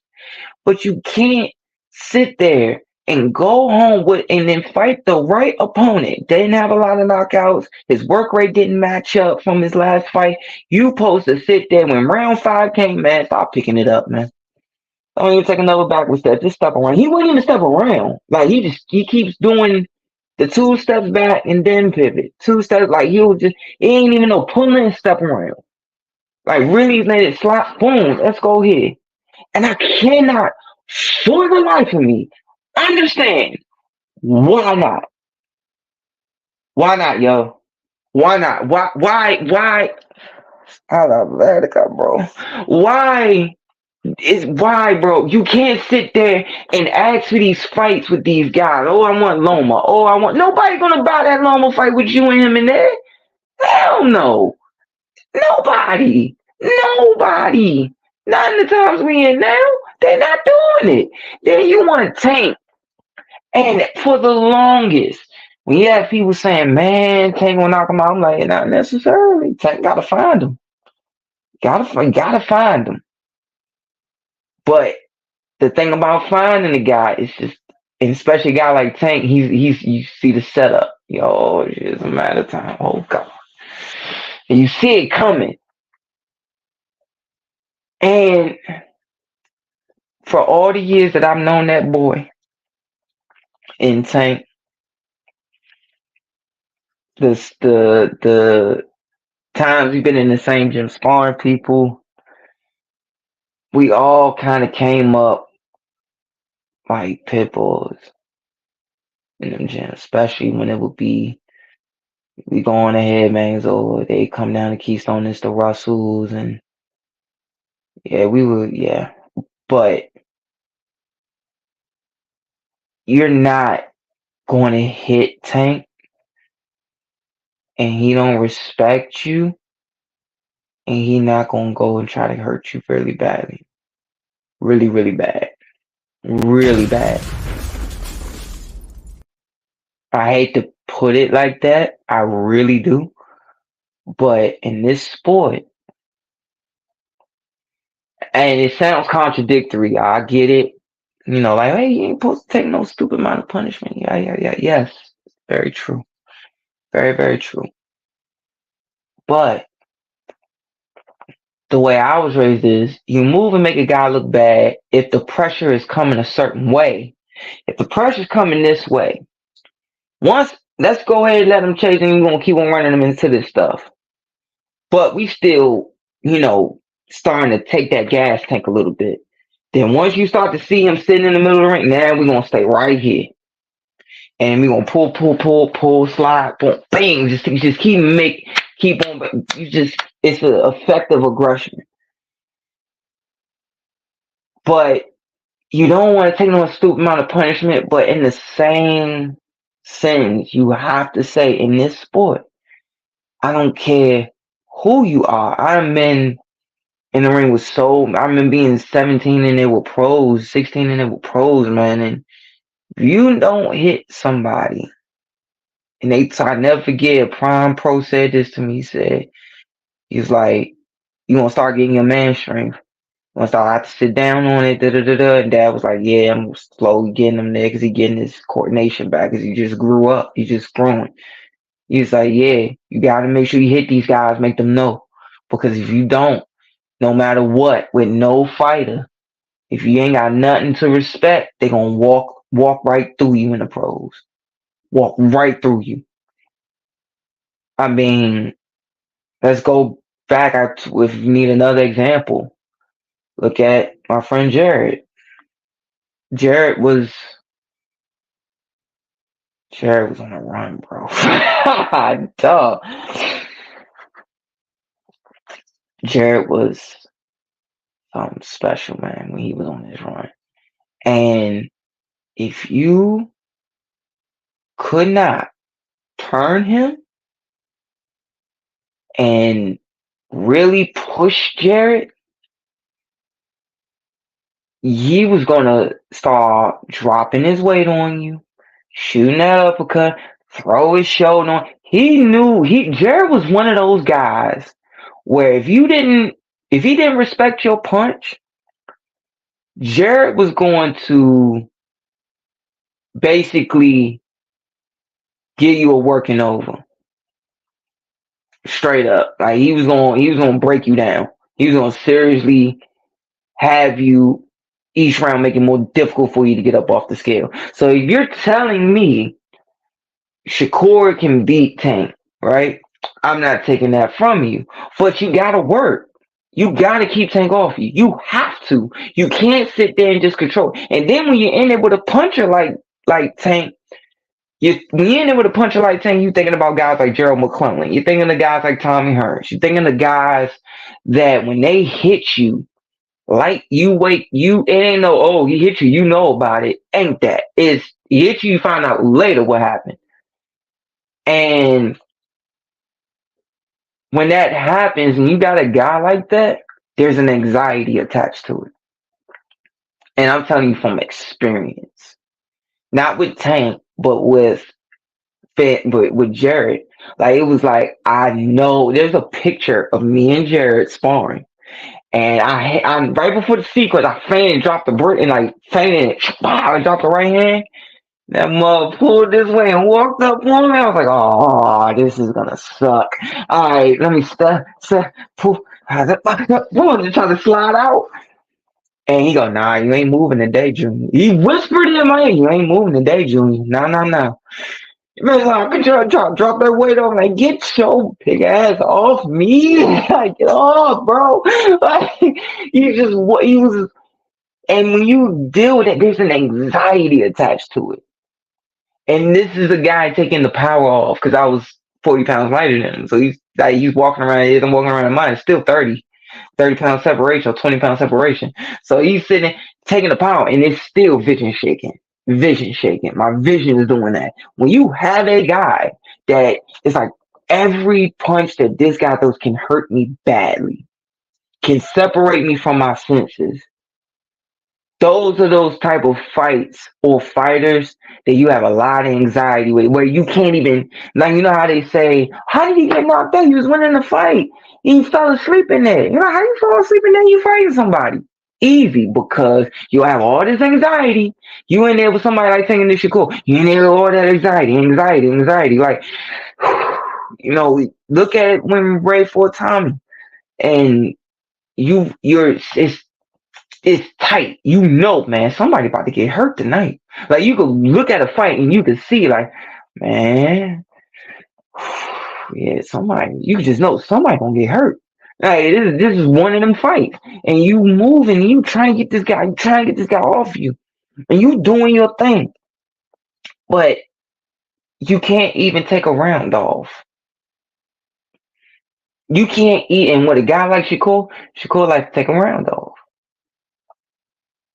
But you can't sit there and go home with and then fight the right opponent. Didn't have a lot of knockouts. His work rate didn't match up from his last fight. You supposed to sit there when round 5 came, man. Stop picking it up, man. Don't even take another backward step. Just step around. He wouldn't even step around. Like he keeps doing the 2 steps back and then pivot. 2 steps, like he ain't even no pulling and step around. Like really let it slap, boom, let's go here. And I cannot, for the life of me, understand why not. Why not, yo? Why not? Why? Out of America, bro. Why, bro? You can't sit there and ask for these fights with these guys. Oh, I want Loma. Oh, I want. Nobody gonna buy that Loma fight with you and him in there. Hell no. Nobody. Nobody. Not in the times we in now. They're not doing it. Then you want to tank. And for the longest, when you have people saying, man, Tank gonna knock him out, I'm like, not necessarily. Tank gotta find him. Gotta find him. But the thing about finding a guy is just, and especially a guy like Tank, he's you see the setup. Yo, it's just a matter of time. Oh God. And you see it coming. And for all the years that I've known that boy in Tank, the times we've been in the same gym sparring people, we all kind of came up like pit bulls in them gyms, especially when it would be we going ahead, man, or they come down to Keystone, it's the Russells, and yeah, we would, yeah. But you're not going to hit Tank and he don't respect you and he not going to go and try to hurt you really badly. Really, really bad. Really bad. I hate to put it like that. I really do. But in this sport, and it sounds contradictory, I get it. You know, like, hey, you ain't supposed to take no stupid amount of punishment. Yeah. Yes. Very true. Very, very true. But the way I was raised is you move and make a guy look bad if the pressure is coming a certain way. If the pressure's coming this way, once let's go ahead and let him chase and we're gonna keep on running him into this stuff. But we still, starting to take that gas tank a little bit. Then once you start to see him sitting in the middle of the ring, now we're gonna stay right here. And we're gonna pull, slide, boom, bang, just keep on, but it's an effective aggression. But you don't want to take no stupid amount of punishment, but in the same sense, you have to say in this sport, I don't care who you are. I'm in in the ring was so. I remember being 17 and there were pros, 16 and there were pros, man. And if you don't hit somebody, and I never forget, a prime pro said this to me. He's like, you gonna start getting your man strength. Once I had to sit down on it, da da da da, and Dad was like, "Yeah, I'm slowly getting him there because he getting his coordination back because he just grew up. He's just growing." He's like, "Yeah, you got to make sure you hit these guys, make them know, because if you don't, no matter what, with no fighter, if you ain't got nothing to respect, they gonna walk right through you in the pros, walk right through you." I mean, let's go back. If you need another example, look at my friend Jared. Jared was Jared was on a run, bro. Duh. Jared was something special, man, when he was on his run. And if you could not turn him and really push Jared, he was gonna start dropping his weight on you, shooting that uppercut, throw his shoulder on. He knew Jared was one of those guys where if he didn't respect your punch, Jared was going to basically give you a working over. Straight up. Like he was gonna break you down. He was gonna seriously have you each round make it more difficult for you to get up off the scale. So if you're telling me Shakur can beat Tank, right? I'm not taking that from you. But you gotta work. You gotta keep Tank off you. You have to. You can't sit there and just control. And then when you're in there with a puncher like Tank, when you're in there with a puncher like Tank, you're thinking about guys like Gerald McClellan. You're thinking of guys like Tommy Hearns. You're thinking of guys that when they hit you, like it ain't no, oh, he hit you, you know about it. Ain't that. It's he hit you, you find out later what happened. And when that happens and you got a guy like that, there's an anxiety attached to it. And I'm telling you from experience. Not with Tank, but with Jared. Like it was like I know there's a picture of me and Jared sparring. And I'm right before the sequence, I feinted, dropped the brick and like feinted it. I dropped the right hand. That mother pulled this way and walked up on me. I was like, oh, this is gonna suck. All right, let me pull, try to slide out. And he go, nah, you ain't moving today, Junior. He whispered in my ear, you ain't moving today, Junior. Nah. Man, like, I could drop that weight off. Like, get your big ass off me. Like, get off, bro. Like, and when you deal with it, there's an anxiety attached to it. And this is a guy taking the power off because I was 40 pounds lighter than him. So he's walking around his, I'm walking around in mine. It's still 30 pound separation or 20 pound separation. So he's sitting taking the power and it's still vision shaking. My vision is doing that. When you have a guy that it's like every punch that this guy throws can hurt me badly, can separate me from my senses. Those are those type of fights or fighters that you have a lot of anxiety with, where you can't even, like, you know how they say, how did he get knocked out? He was winning the fight. He fell asleep in there. You know, how you fall asleep in there? You fighting somebody. Easy, because you have all this anxiety. You in there with somebody like taking this Shakur. You in there with all that anxiety. Like, you know, look at it when Ray fought Tommy, and it's tight. You know, man, somebody about to get hurt tonight. Like, you could look at a fight and you could see, like, man, yeah, you just know somebody gonna get hurt. Like, this is one of them fights. And you move and you try and get this guy off you. And you doing your thing. But you can't even take a round off. You can't eat. And with a guy like Shakur likes to take a round off.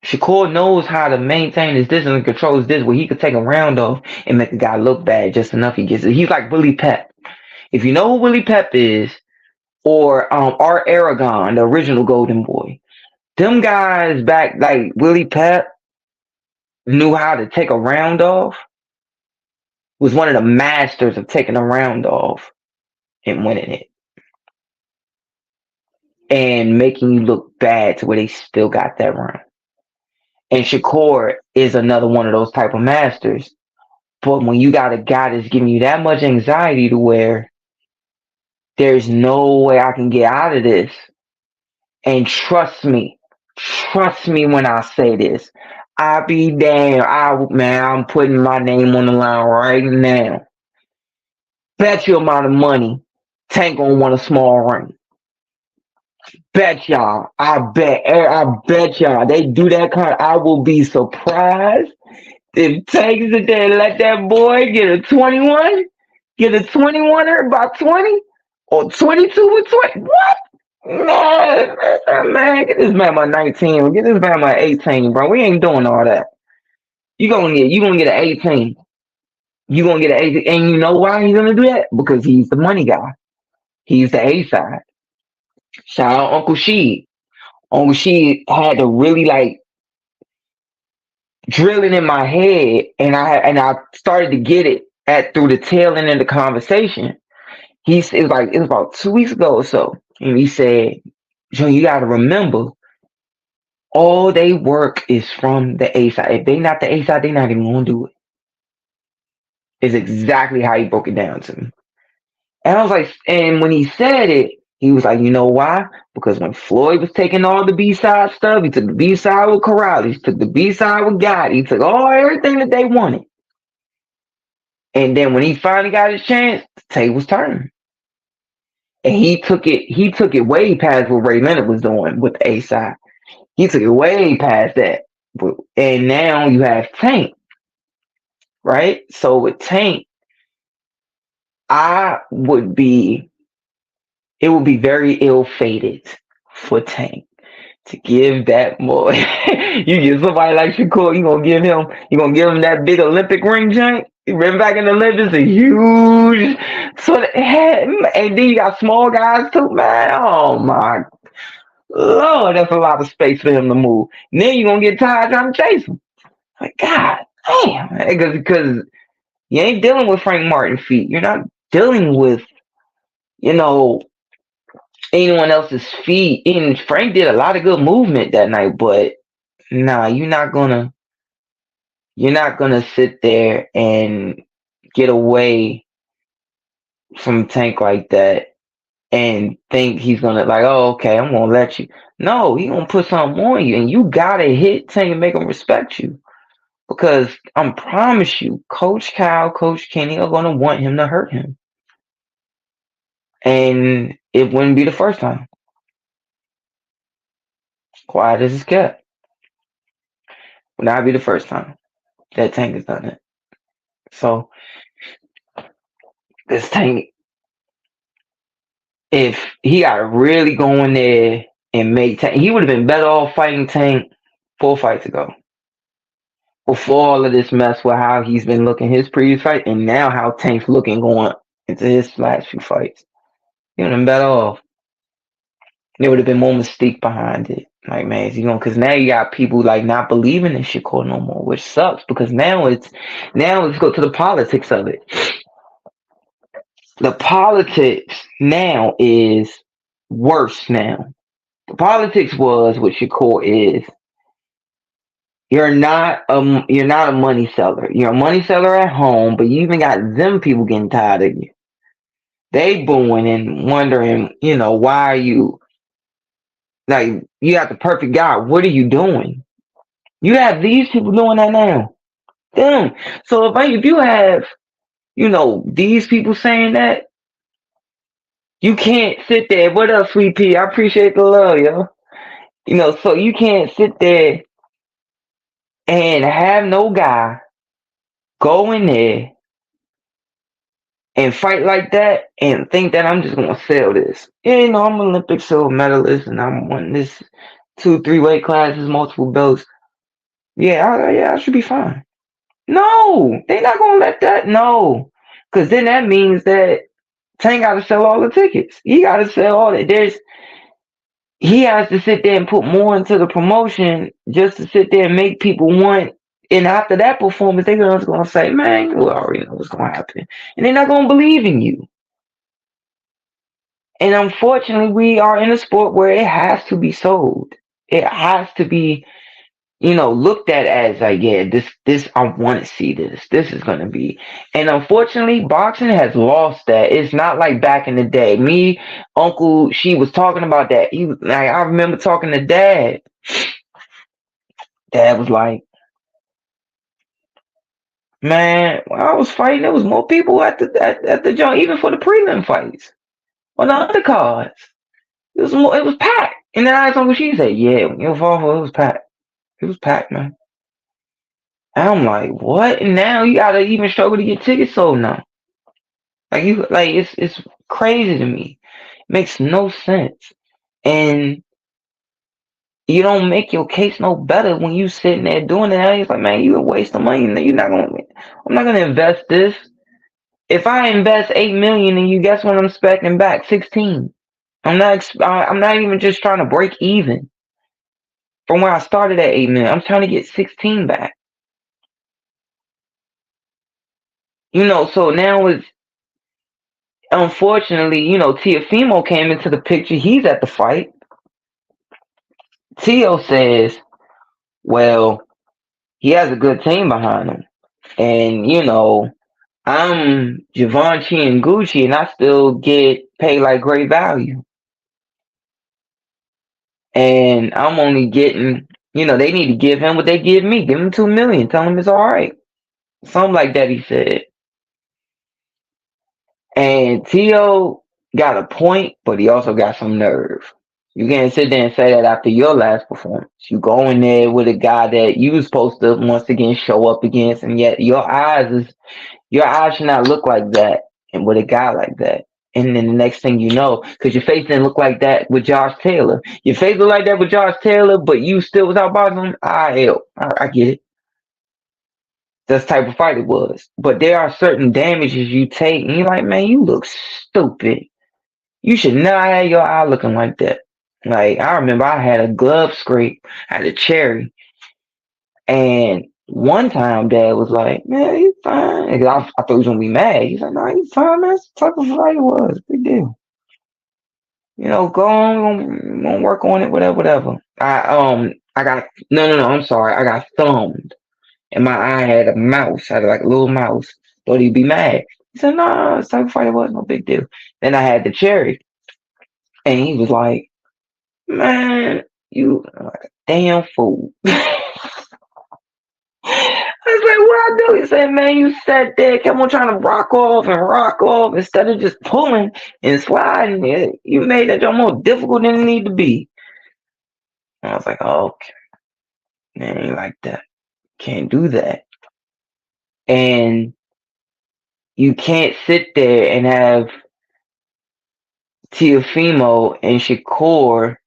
Shakur knows how to maintain his distance and control his distance where he could take a round off and make the guy look bad just enough. He's like Willie Pep. If you know who Willie Pep is, or Art Aragon, the original Golden Boy. Them guys back like Willie Pep knew how to take a round off. Was one of the masters of taking a round off and winning it and making you look bad to where they still got that round. And Shakur is another one of those type of masters. But when you got a guy that's giving you that much anxiety to where there's no way I can get out of this, and trust me when I say this, I be damn, man, I'm putting my name on the line right now. Bet you amount of money, Tank gonna want a small ring. Bet y'all, I bet y'all, they do that kind. I will be surprised if Tank sit there and let that boy get a 21, get a 21er by 20 or 22 with 20. What? Man, get this man by 19. Get this man by 18, bro. We ain't doing all that. You gonna get an 18. You gonna get an 18, and you know why he's gonna do that? Because he's the money guy. He's the A side. Shout out Uncle Sheed. Uncle Sheed had to really like drill it in my head, and I started to get it at through the tail end of the conversation. It was about 2 weeks ago or so, and he said, "John, you got to remember, all they work is from the A side. If they not the A side, they not even gonna do it." Is exactly how he broke it down to me. And I was like, and when he said it, he was like, you know why? Because when Floyd was taking all the B-side stuff, he took the B-side with Corrales, he took the B-side with Gotti, he took everything that they wanted. And then when he finally got his chance, the tables turned. And he took it way past what Ray Leonard was doing with the A-side. He took it way past that. And now you have Tank, right? So with Tank, it would be very ill-fated for Tank to give that boy. You give somebody like Shakur, you gonna give him that big Olympic ring joint. Remember back in the Olympics, a huge sort of head, and then you got small guys too, man. Oh my Lord, that's a lot of space for him to move. And then you're gonna get tired trying to chase him. Like, God damn, because you ain't dealing with Frank Martin feet. You're not dealing with, anyone else's feet. And Frank did a lot of good movement that night, but nah, you're not gonna sit there and get away from Tank like that and think he's gonna like, oh, okay, I'm gonna let you. No, he gonna put something on you, and you gotta hit Tank and make him respect you. Because I promise you, Coach Kyle, Coach Kenny are gonna want him to hurt him. And it wouldn't be the first time. Quiet as it's kept. Would not be the first time that Tank has done it. So this Tank, if he got to really go in there and make Tank, he would have been better off fighting Tank 4 fights ago. Before all of this mess with how he's been looking his previous fight, and now how Tank's looking going into his last few fights. He would have been better off. There would have been more mystique behind it. Like, man, because now you got people like not believing in Shakur no more, which sucks because now let's go to the politics of it. The politics now is worse now. The politics was what Shakur is. You're not a money seller. You're a money seller at home, but you even got them people getting tired of you. They booing and wondering, why are you like, you got the perfect guy. What are you doing? You have these people doing that now. Them. So if you have, these people saying that, you can't sit there. What up, Sweet Pea? I appreciate the love, yo. So you can't sit there and have no guy go in there and fight like that and think that I'm just gonna sell this. Yeah, I'm an Olympic silver medalist and I'm winning this 2-3 weight classes, multiple belts. Yeah, I should be fine. No, they're not gonna let that. No, because then that means that Tank got to sell all the tickets. He got to sell all that. He has to sit there and put more into the promotion just to sit there and make people want. And after that performance, they're just gonna say, "Man, you already know what's gonna happen," and they're not gonna believe in you. And unfortunately, we are in a sport where it has to be sold. It has to be, looked at as like, yeah, this, I want to see this. This is gonna be. And unfortunately, boxing has lost that. It's not like back in the day. Me, Uncle, she was talking about that. I remember talking to Dad. Dad was like, man, when I was fighting, there was more people at the joint, even for the prelim fights on the undercards. It was packed. And then I asked Uncle, she said, yeah, when you were fall, it was packed. It was packed, man. And I'm like, what? And now you gotta even struggle to get tickets sold now. It's crazy to me. It makes no sense. And you don't make your case no better when you sitting there doing it. And it's like, man, you a waste of money. I'm not gonna invest this. If I invest 8 million and you guess what I'm expecting back? 16. I'm not even just trying to break even from where I started at 8 million. I'm trying to get 16 back. So now it's unfortunately, Tiafimo came into the picture. He's at the fight. Tio says, well, he has a good team behind him. And, I'm Givenchy and Gucci and I still get paid like great value. And I'm only getting, they need to give him what they give me. Give him 2 million. Tell him it's all right. Something like that, he said. And Tio got a point, but he also got some nerve. You can't sit there and say that after your last performance. You go in there with a guy that you was supposed to once again show up against, and yet your eyes should not look like that, and with a guy like that. And then the next thing you know, because your face didn't look like that with Josh Taylor. Your face looked like that with Josh Taylor, but you still was out boxing him. I get it. That's the type of fight it was. But there are certain damages you take, and you're like, man, you look stupid. You should not have your eye looking like that. Like, I remember I had a glove scrape, I had a cherry, and one time Dad was like, man, he's fine. I thought he was going to be mad. He's like, no, he's fine, man. That's the type of fight it was. Big deal. Go on, we're gonna work on it, whatever. I got, no, I'm sorry. I got thumbed, and my eye had a mouse, had like a little mouse. Thought he'd be mad. He said, no, this type of fight it was, no big deal. Then I had the cherry, and he was like, man, you like a damn fool. I was like, what I do? He said, man, you sat there, kept on trying to rock off instead of just pulling and sliding. You made that job more difficult than it need to be. And I was like, oh, okay. Man, ain't like that. Can't do that. And you can't sit there and have Tiafimo and Shakur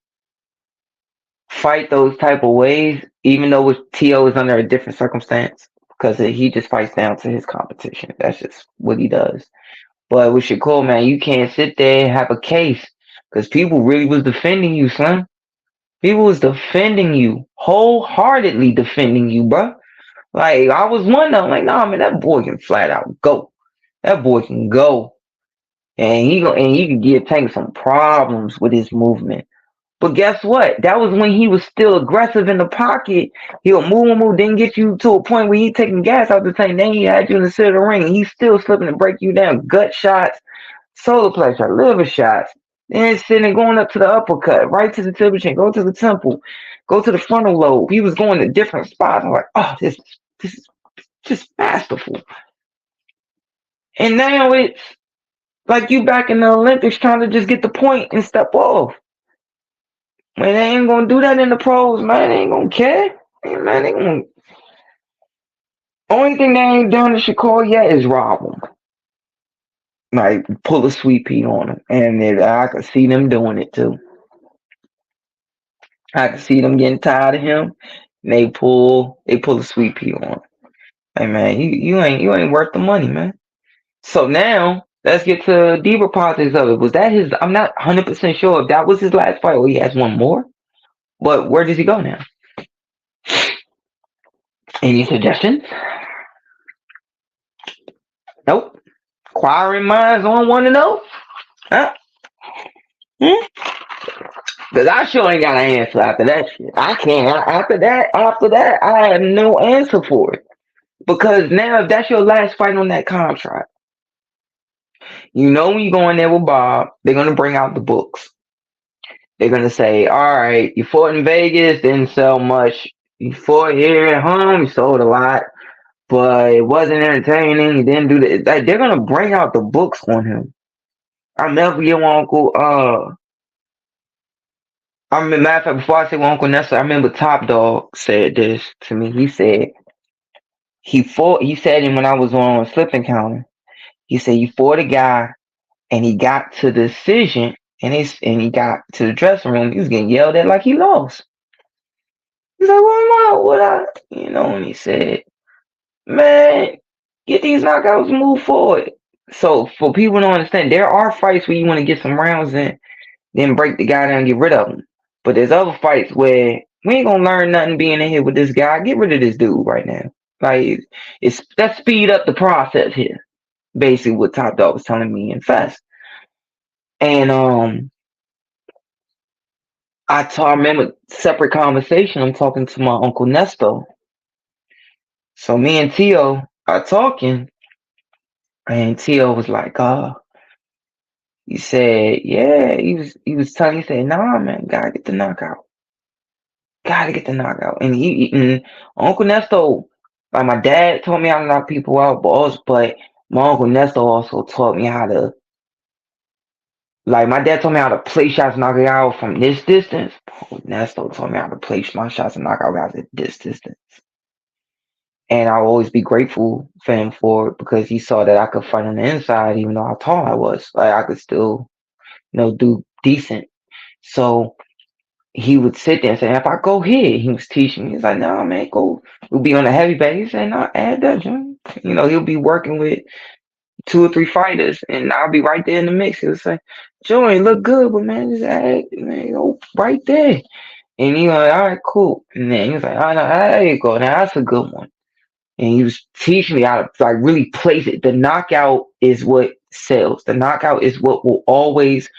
fight those type of ways, even though Tio is under a different circumstance, because he just fights down to his competition. That's just what he does. But with Shakur, man, you can't sit there and have a case, because people really was defending you, son. People was defending you, wholeheartedly defending you, bro. Like, I was one of them, like, nah, man, that boy can flat out go. That boy can go. And he can give Tank some problems with his movement. But guess what? That was when he was still aggressive in the pocket. He'll move, then get you to a point where he's taking gas out the tank. Then he had you in the center of the ring. He's still slipping to break you down. Gut shots, solar plexus, liver shots. Then sitting going up to the uppercut, right to the tibia chain, go to the temple, go to the frontal lobe. He was going to different spots. I'm like, oh, this is just masterful. And now it's like you back in the Olympics trying to just get the point and step off. Man, they ain't gonna do that in the pros, man. They ain't gonna care. Man, they gonna. Only thing they ain't done to Shakur yet is rob him. Like, pull a sweet pea on him. And I could see them doing it too. I could see them getting tired of him. And they pull a sweet pea on him. Like, man, you ain't worth the money, man. So now let's get to deeper politics of it. Was that his? I'm not 100% sure if that was his last fight or he has one more. But where does he go now? Any suggestions? Nope. Inquiring minds on one to know? Huh? Because I sure ain't got an answer after that shit. I can't. After that, I have no answer for it. Because now, if that's your last fight on that contract, you know when you go in there with Bob, they're gonna bring out the books. They're gonna say, "All right, you fought in Vegas, didn't sell much. You fought here at home, you sold a lot, but it wasn't entertaining. You didn't do the." Like, they're gonna bring out the books on him. I'll never forget my uncle. I remember, matter of fact, before I say my uncle Nestor, I remember Top Dog said this to me. He said he fought. He said it when I was on Slip Encounter. He said you fought a guy, and he got to the decision, and he got to the dressing room. He was getting yelled at like he lost. He's like, what I, and he said, man, get these knockouts, move forward. So for people to understand, there are fights where you want to get some rounds in, then break the guy down and get rid of him. But there's other fights where we ain't gonna learn nothing being in here with this guy. Get rid of this dude right now. Like, let's speed up the process here. Basically, what Top Dog was telling me in Fest. And I remember separate conversation. I'm talking to my uncle Nesto. So me and Tio are talking, and Tio was like, he said, yeah, he was telling, he said, nah, man, gotta get the knockout. Gotta get the knockout. And Uncle Nesto, like my dad taught me how to knock people out, but my Uncle Nesto also taught me how to, like my dad taught me how to play shots, knock it out from this distance. Uncle Nesto taught me how to play my shots and knock out guys at this distance. And I'll always be grateful for him for it because he saw that I could fight on the inside, even though how tall I was. Like I could still, do decent. So he would sit there and say, if I go here, he was teaching me. He's like, nah, man, go. We'll be on the heavy bag. He said, no, add that, John. He'll be working with 2 or 3 fighters, and I'll be right there in the mix. He'll say, Joey, look good, but man, just add, man, go right there. And he like, all right, cool. And then he was like, oh, no, there you go. Now that's a good one. And he was teaching me how to like really place it. The knockout is what sells. The knockout is what will always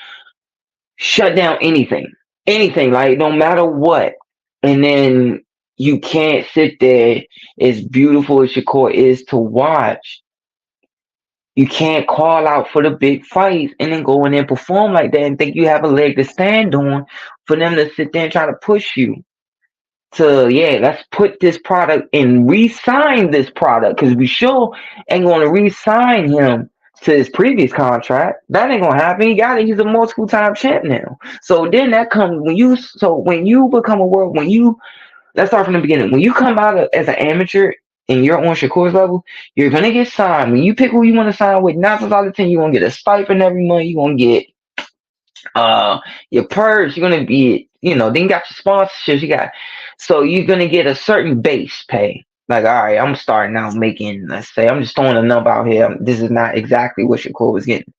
shut down anything. Anything, like no matter what. And then you can't sit there, as beautiful as Shakur is to watch. You can't call out for the big fights and then go in there and perform like that and think you have a leg to stand on for them to sit there and try to push you to, yeah, let's put this product and re-sign this product because we sure ain't going to re-sign him to his previous contract. That ain't gonna happen. He got it. He's a multiple time champ now. So then that comes when you become a world, let's start from the beginning. When you come out as an amateur and you're on Shakur's level, you're gonna get signed. When you pick who you want to sign with, 9 times out of 10, you're gonna get a stipend every month. You're gonna get your purse. You're gonna be, then you got your sponsorships. So you're gonna get a certain base pay. Like, all right, I'm starting out making, let's say, I'm just throwing a number out here. This is not exactly what Shakur was getting.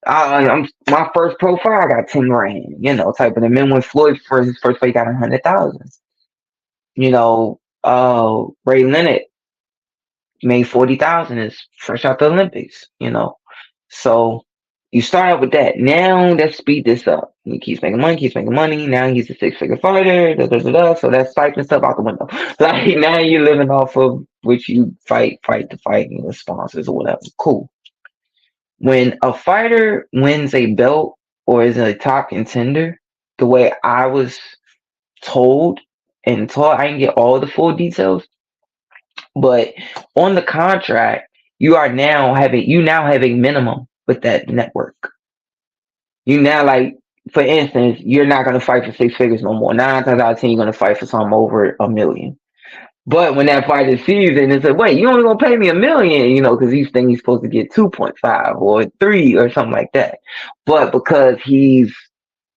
I'm my first profile, I got 10 grand, type of thing. Then when Floyd his first fight got 100,000. Ray Leonard made 40,000 is fresh out the Olympics, So you start out with that. Now let's speed this up. He keeps making money. Now he's a 6-figure fighter. So that's cycling stuff out the window. Like now you're living off of which you fight to fight, sponsors or whatever. Cool. When a fighter wins a belt or is a top contender, the way I was told and taught, I didn't get all the full details, but on the contract, you now have a minimum with that network. You now, like, for instance, you're not going to fight for 6 figures no more. 9 times out of 10, you're going to fight for something over $1 million. But when that fight is seasoned, it's like, wait, you only going to pay me $1 million, because he's thinking he's supposed to get 2.5 or 3 or something like that. But because he's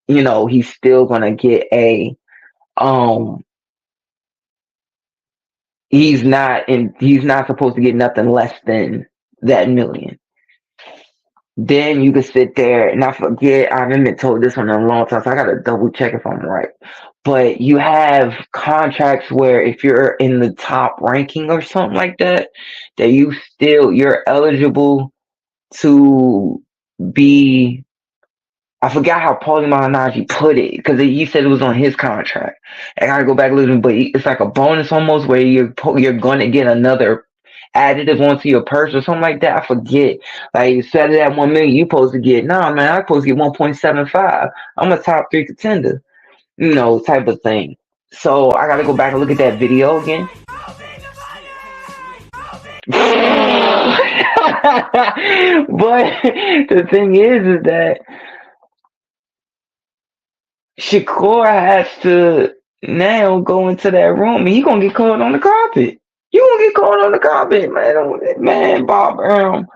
still going to get he's not supposed to get nothing less than that $1 million. Then you could sit there, and I forget, I haven't been told this one in a long time, so I gotta double check if I'm right. But you have contracts where if you're in the top ranking or something like that, that you're eligible to be. I forgot how Paulie Malignaggi put it because he said it was on his contract. I gotta go back a little bit, but it's like a bonus almost where you're gonna get another additive onto your purse or something like that. I forget. Like you set it at 1 million, you supposed to get nah man, I'm supposed to get 1.75. I'm a top three contender, type of thing. So I gotta go back and look at that video again. But the thing is that Shakur has to now go into that room and he gonna get caught on the carpet. You gonna get caught on the carpet, man. Man, Bob Brown,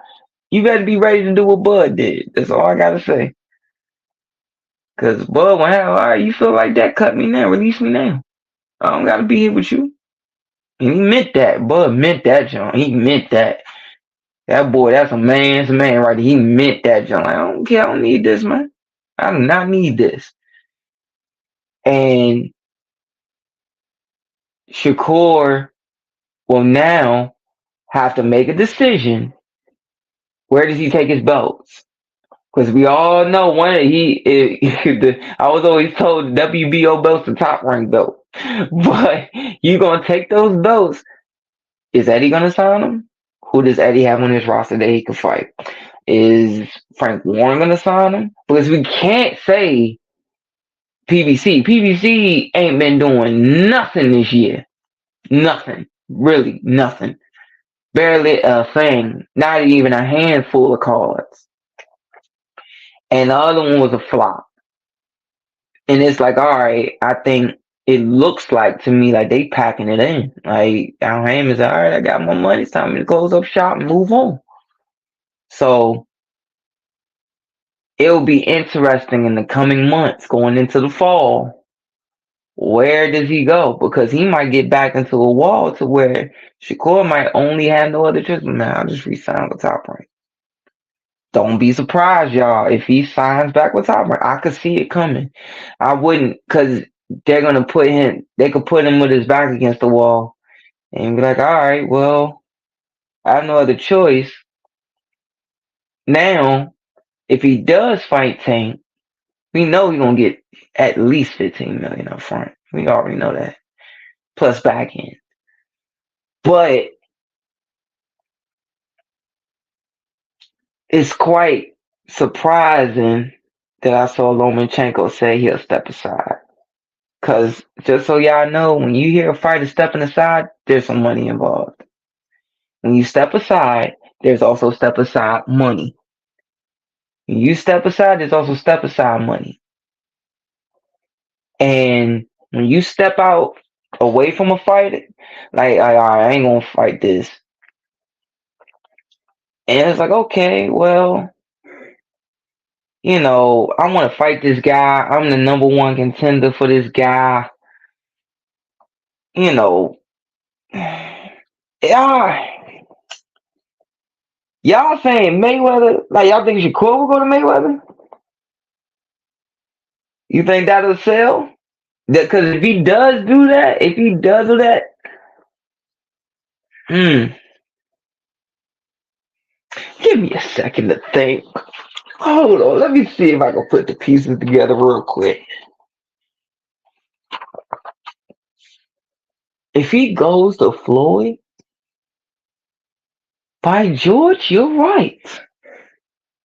you better be ready to do what Bud did. That's all I gotta say. Cause Bud went, all right, you feel like that? Cut me now, release me now. I don't gotta be here with you. And he meant that. Bud meant that, John. He meant that. That boy, that's a man's man right there. He meant that, John. Like, I don't care. I don't need this, man. I do not need this. And Shakur will now have to make a decision. Where does he take his belts? Because we all know I was always told the WBO belt's the top rank belt. But you gonna take those belts. Is Eddie gonna sign them? Who does Eddie have on his roster that he can fight? Is Frank Warren gonna sign him? Because we can't say PBC. PBC ain't been doing nothing this year. Nothing. Really nothing. Barely a thing. Not even a handful of cards. And the other one was a flop. And it's like, all right, I think it looks like to me like they packing it in. Like Al Heyman's like, all right, I got my money. It's time to close up shop and move on. So it'll be interesting in the coming months going into the fall. Where does he go? Because he might get back into a wall to where Shakur might only have no other choice. Now I'll just resign with Top Rank. Don't be surprised, y'all, if he signs back with Top Rank. I could see it coming. I wouldn't, because they're gonna they could put him with his back against the wall and be like, all right, well, I have no other choice. Now, if he does fight Tank, we know he's gonna get at least 15 million up front. We already know that. Plus back end. But it's quite surprising that I saw Lomachenko say he'll step aside. Because just so y'all know, when you hear a fighter stepping aside, there's some money involved. When you step aside, there's also step aside money. When you step aside, there's also step aside money. And when you step out away from a fight, like, I ain't gonna fight this. And it's like, okay, well, I want to fight this guy. I'm the number one contender for this guy. Yeah, y'all saying Mayweather, like y'all think Shakur will go to Mayweather? You think that'll sell? Because if he does do that, give me a second to think. Hold on, let me see if I can put the pieces together real quick. If he goes to Floyd, by George, you're right.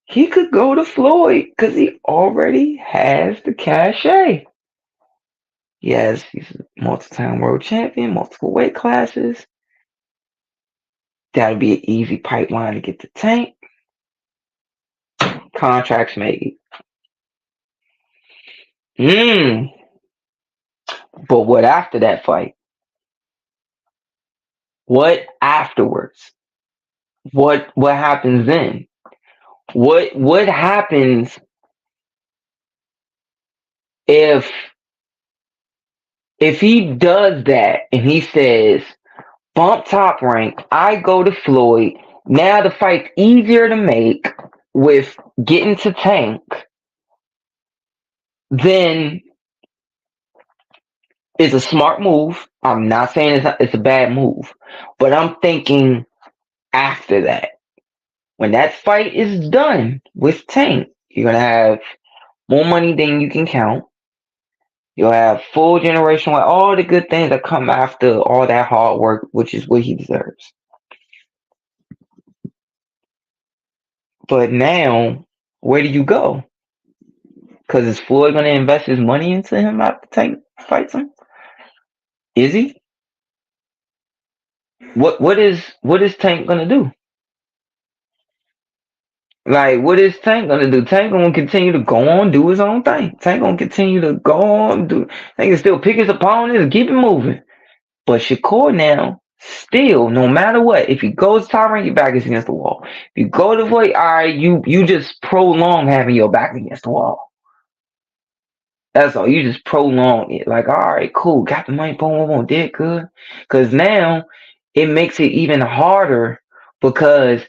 He could go to Floyd because he already has the cachet. Yes, he's a multi-time world champion, multiple weight classes. That'll be an easy pipeline to get the Tank. Contracts made. But what after that fight? What afterwards? What happens then? What happens if he does that and he says, bump Top Rank, I go to Floyd, now the fight's easier to make, with getting to Tank, then it's a smart move. I'm not saying it's a bad move, but I'm thinking after that, when that fight is done with Tank, you're gonna have more money than you can count. You'll have full generation with all the good things that come after all that hard work, which is what he deserves. But now, where do you go? Because is Floyd going to invest his money into him after Tank fights him? Is he? What is Tank going to do? Like, what is Tank going to do? Tank going to continue to go on, do his own thing. Tank going to continue to go on, Tank can still pick his opponents and keep it moving. But Shakur now, still, no matter what, if he goes Tyron, your back is against the wall. If you go to Floyd, all right, you just prolong having your back against the wall. That's all. You just prolong it. Like, all right, cool. Got the money, boom, boom, boom. Did good. Because now it makes it even harder because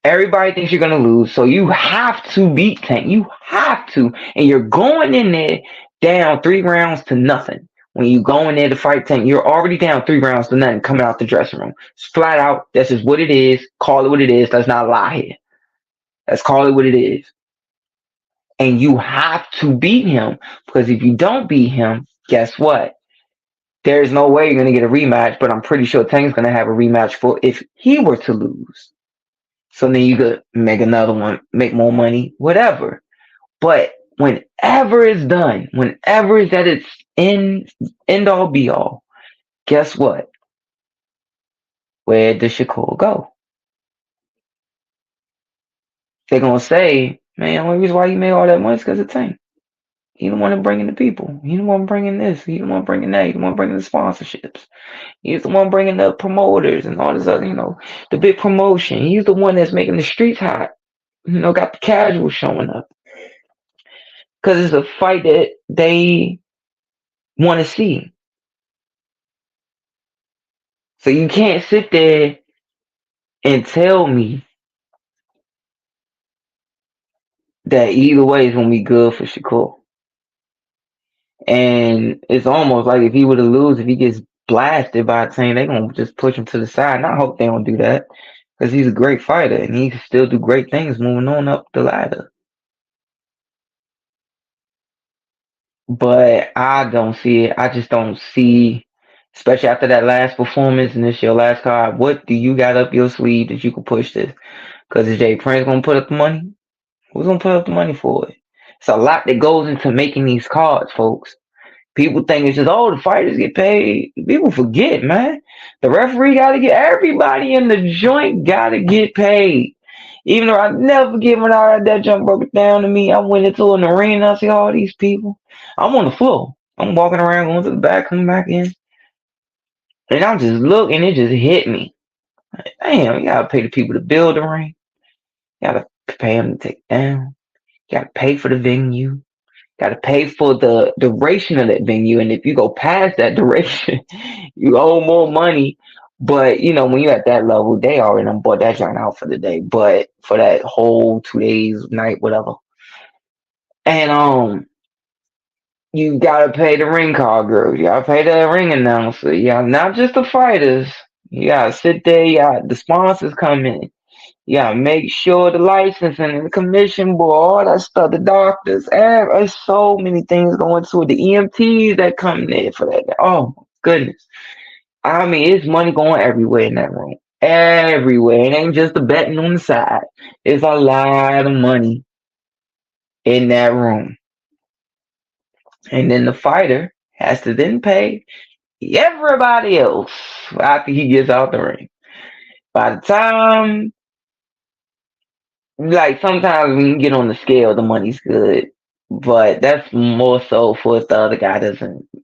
everybody thinks you're going to lose. So you have to beat Tank. You have to. And you're going in there down 3 rounds to nothing. When you go in there to fight Tank, you're already down 3 rounds to nothing coming out the dressing room. It's flat out. That's just what it is. Call it what it is. Let's not lie here. Let's call it what it is. And you have to beat him because if you don't beat him, guess what? There's no way you're going to get a rematch, but I'm pretty sure Tank's going to have a rematch for if he were to lose. So then you could make another one, make more money, whatever. But whenever it's done, whenever it's at its end all be all, guess what? Where does Shakur go? They're going to say, man, the only reason why you made all that money is because of Tank. He the one bringing the people. He the one bringing this. He the one bringing that. He the one bringing the sponsorships. He's the one bringing the promoters and all this other, the big promotion. He's the one that's making the streets hot. Got the casuals showing up. Because it's a fight that they want to see. So you can't sit there and tell me that either way is going to be good for Shakur. And it's almost like if he were to lose, if he gets blasted by a team, they're going to just push him to the side. And I hope they don't do that because he's a great fighter and he can still do great things moving on up the ladder. But I don't see it. I just don't see, especially after that last performance and this your last card, what do you got up your sleeve that you can push this? Because is Jay Prince going to put up the money? Who's going to put up the money for it? It's a lot that goes into making these cards, folks. People think it's just, the fighters get paid. People forget, man. The referee got to get, everybody in the joint got to get paid. Even though I never forget when I had that jump broke it down to me, I went into an arena, I see all these people. I'm on the floor. I'm walking around, going to the back, coming back in. And I'm just looking, it just hit me. Like, damn, you got to pay the people to build the ring. You got to pay them to take down. You got to pay for the venue. Got to pay for the duration of that venue. And if you go past that duration, you owe more money. But, when you're at that level, they already done bought that joint out for the day. But for that whole 2 days, night, whatever. And you got to pay the ring card girl. You got to pay the ring announcer. Yeah, not just the fighters. You got to sit there. You got the sponsors come in. You gotta make sure the licensing and the commission board, all that stuff, the doctors, there's so many things going to it. The EMTs that come in there for that. Oh my goodness. I mean, it's money going everywhere in that room. Everywhere. It ain't just the betting on the side. It's a lot of money in that room. And then the fighter has to then pay everybody else after he gets out the ring. By the time, like, sometimes when you get on the scale, the money's good, but that's more so for if the other guy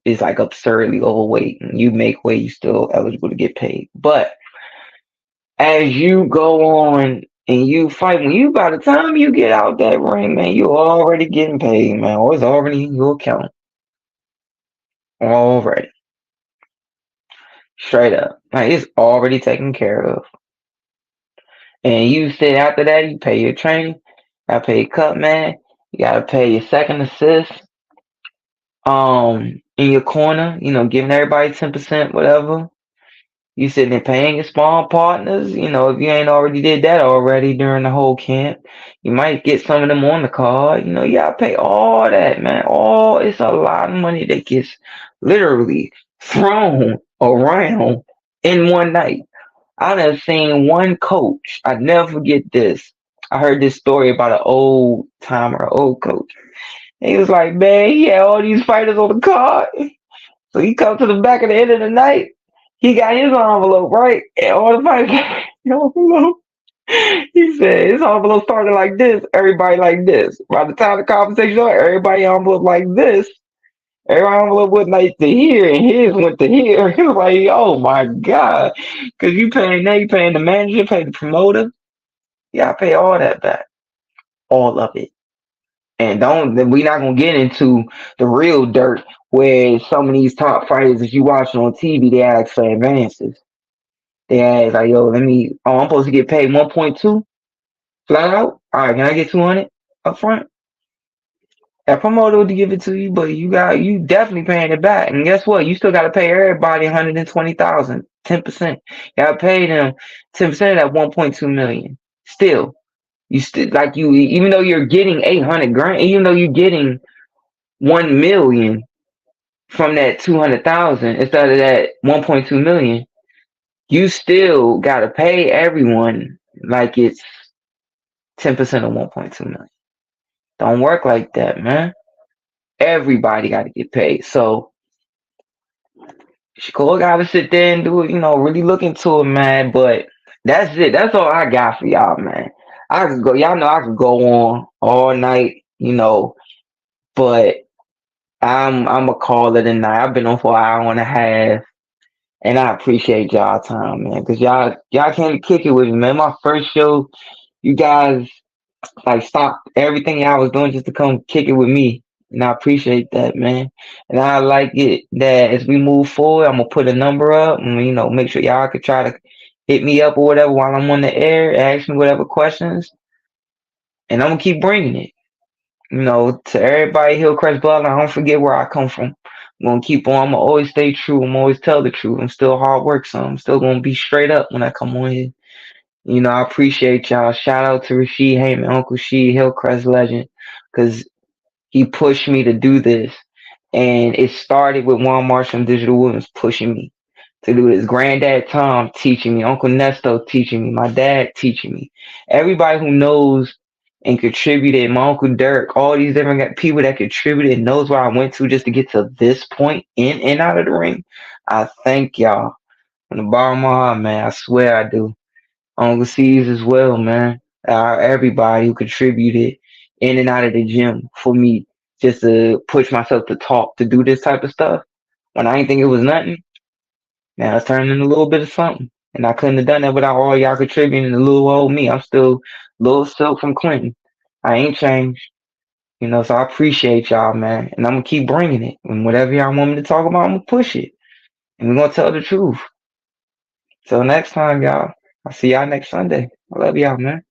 is like absurdly overweight and you make weight, you still eligible to get paid. But as you go on and you fight, by the time you get out that ring, man, you're already getting paid, man. Or it's already in your account. Already. Straight up. Like, it's already taken care of. And you said after that, you pay your training, gotta pay your cut man, you gotta pay your second assist, in your corner, giving everybody 10%, whatever. You sitting there paying your spawn partners, if you ain't already did that already during the whole camp, you might get some of them on the card. You gotta pay all that, man. It's a lot of money that gets literally thrown around in one night. I done seen one coach. I never forget this. I heard this story about an old timer, old coach. And he was like, man, he had all these fighters on the card. So he come to the back at the end of the night. He got his envelope, right? And all the fighters got his envelope. He said his envelope started like this, everybody like this. By the time the conversation started, everybody envelope like this. Every envelope went like to here, and his went to here. He was like, oh my God. Because you paying the manager, pay the promoter. You gotta pay all that back. All of it. And we're not gonna get into the real dirt where some of these top fighters that you watching on TV, they ask for advances. They ask like, yo, I'm supposed to get paid 1.2 flat out. All right, can I get 200 up front? That promoter would give it to you, but you definitely paying it back. And guess what? You still gotta pay everybody 120,000, 10%. You gotta pay them 10% of that 1.2 million. Still, you still even though you're getting 800 grand, even though you're getting 1 million from that 200,000 instead of that 1.2 million, you still gotta pay everyone like it's 10% of 1.2 million. Don't work like that, man. Everybody gotta get paid. So Shakur gotta sit there and do it, really look into it, man. But that's it. That's all I got for y'all, man. Y'all know I could go on all night, but I'm a call it a night. I've been on for an hour and a half. And I appreciate y'all time, man, because y'all came to kick it with me, man. My first show, you guys like stopped everything y'all was doing just to come kick it with me. And I appreciate that, man. And I like it that as we move forward, I'm gonna put a number up and make sure y'all could try to hit me up or whatever while I'm on the air, ask me whatever questions, and I'm gonna keep bringing it. To everybody, Hillcrest Bloodline, don't forget where I come from. I'm gonna keep on. I'm gonna always stay true. I'm gonna always tell the truth. I'm still hard work, so I'm still gonna be straight up when I come on here. I appreciate y'all. Shout out to Rasheed Heyman, Uncle She, Hillcrest legend, because he pushed me to do this. And it started with Juan Marshall and Digital Williams pushing me to do this. Granddad Tom teaching me, Uncle Nesto teaching me, my dad teaching me. Everybody who knows and contributed, my Uncle Dirk, all these different people that contributed and knows where I went to just to get to this point in and out of the ring. I thank y'all from the bottom of my heart, man. I swear I do. Uncle C's as well, man. Everybody who contributed in and out of the gym for me just to push myself to talk, to do this type of stuff. When I didn't think it was nothing, now it's turning into a little bit of something. And I couldn't have done that without all y'all contributing to little old me. I'm still little Silk from Clinton. I ain't changed. So I appreciate y'all, man. And I'm going to keep bringing it. And whatever y'all want me to talk about, I'm going to push it. And we're going to tell the truth. Till next time, y'all. I'll see y'all next Sunday. I love y'all, man.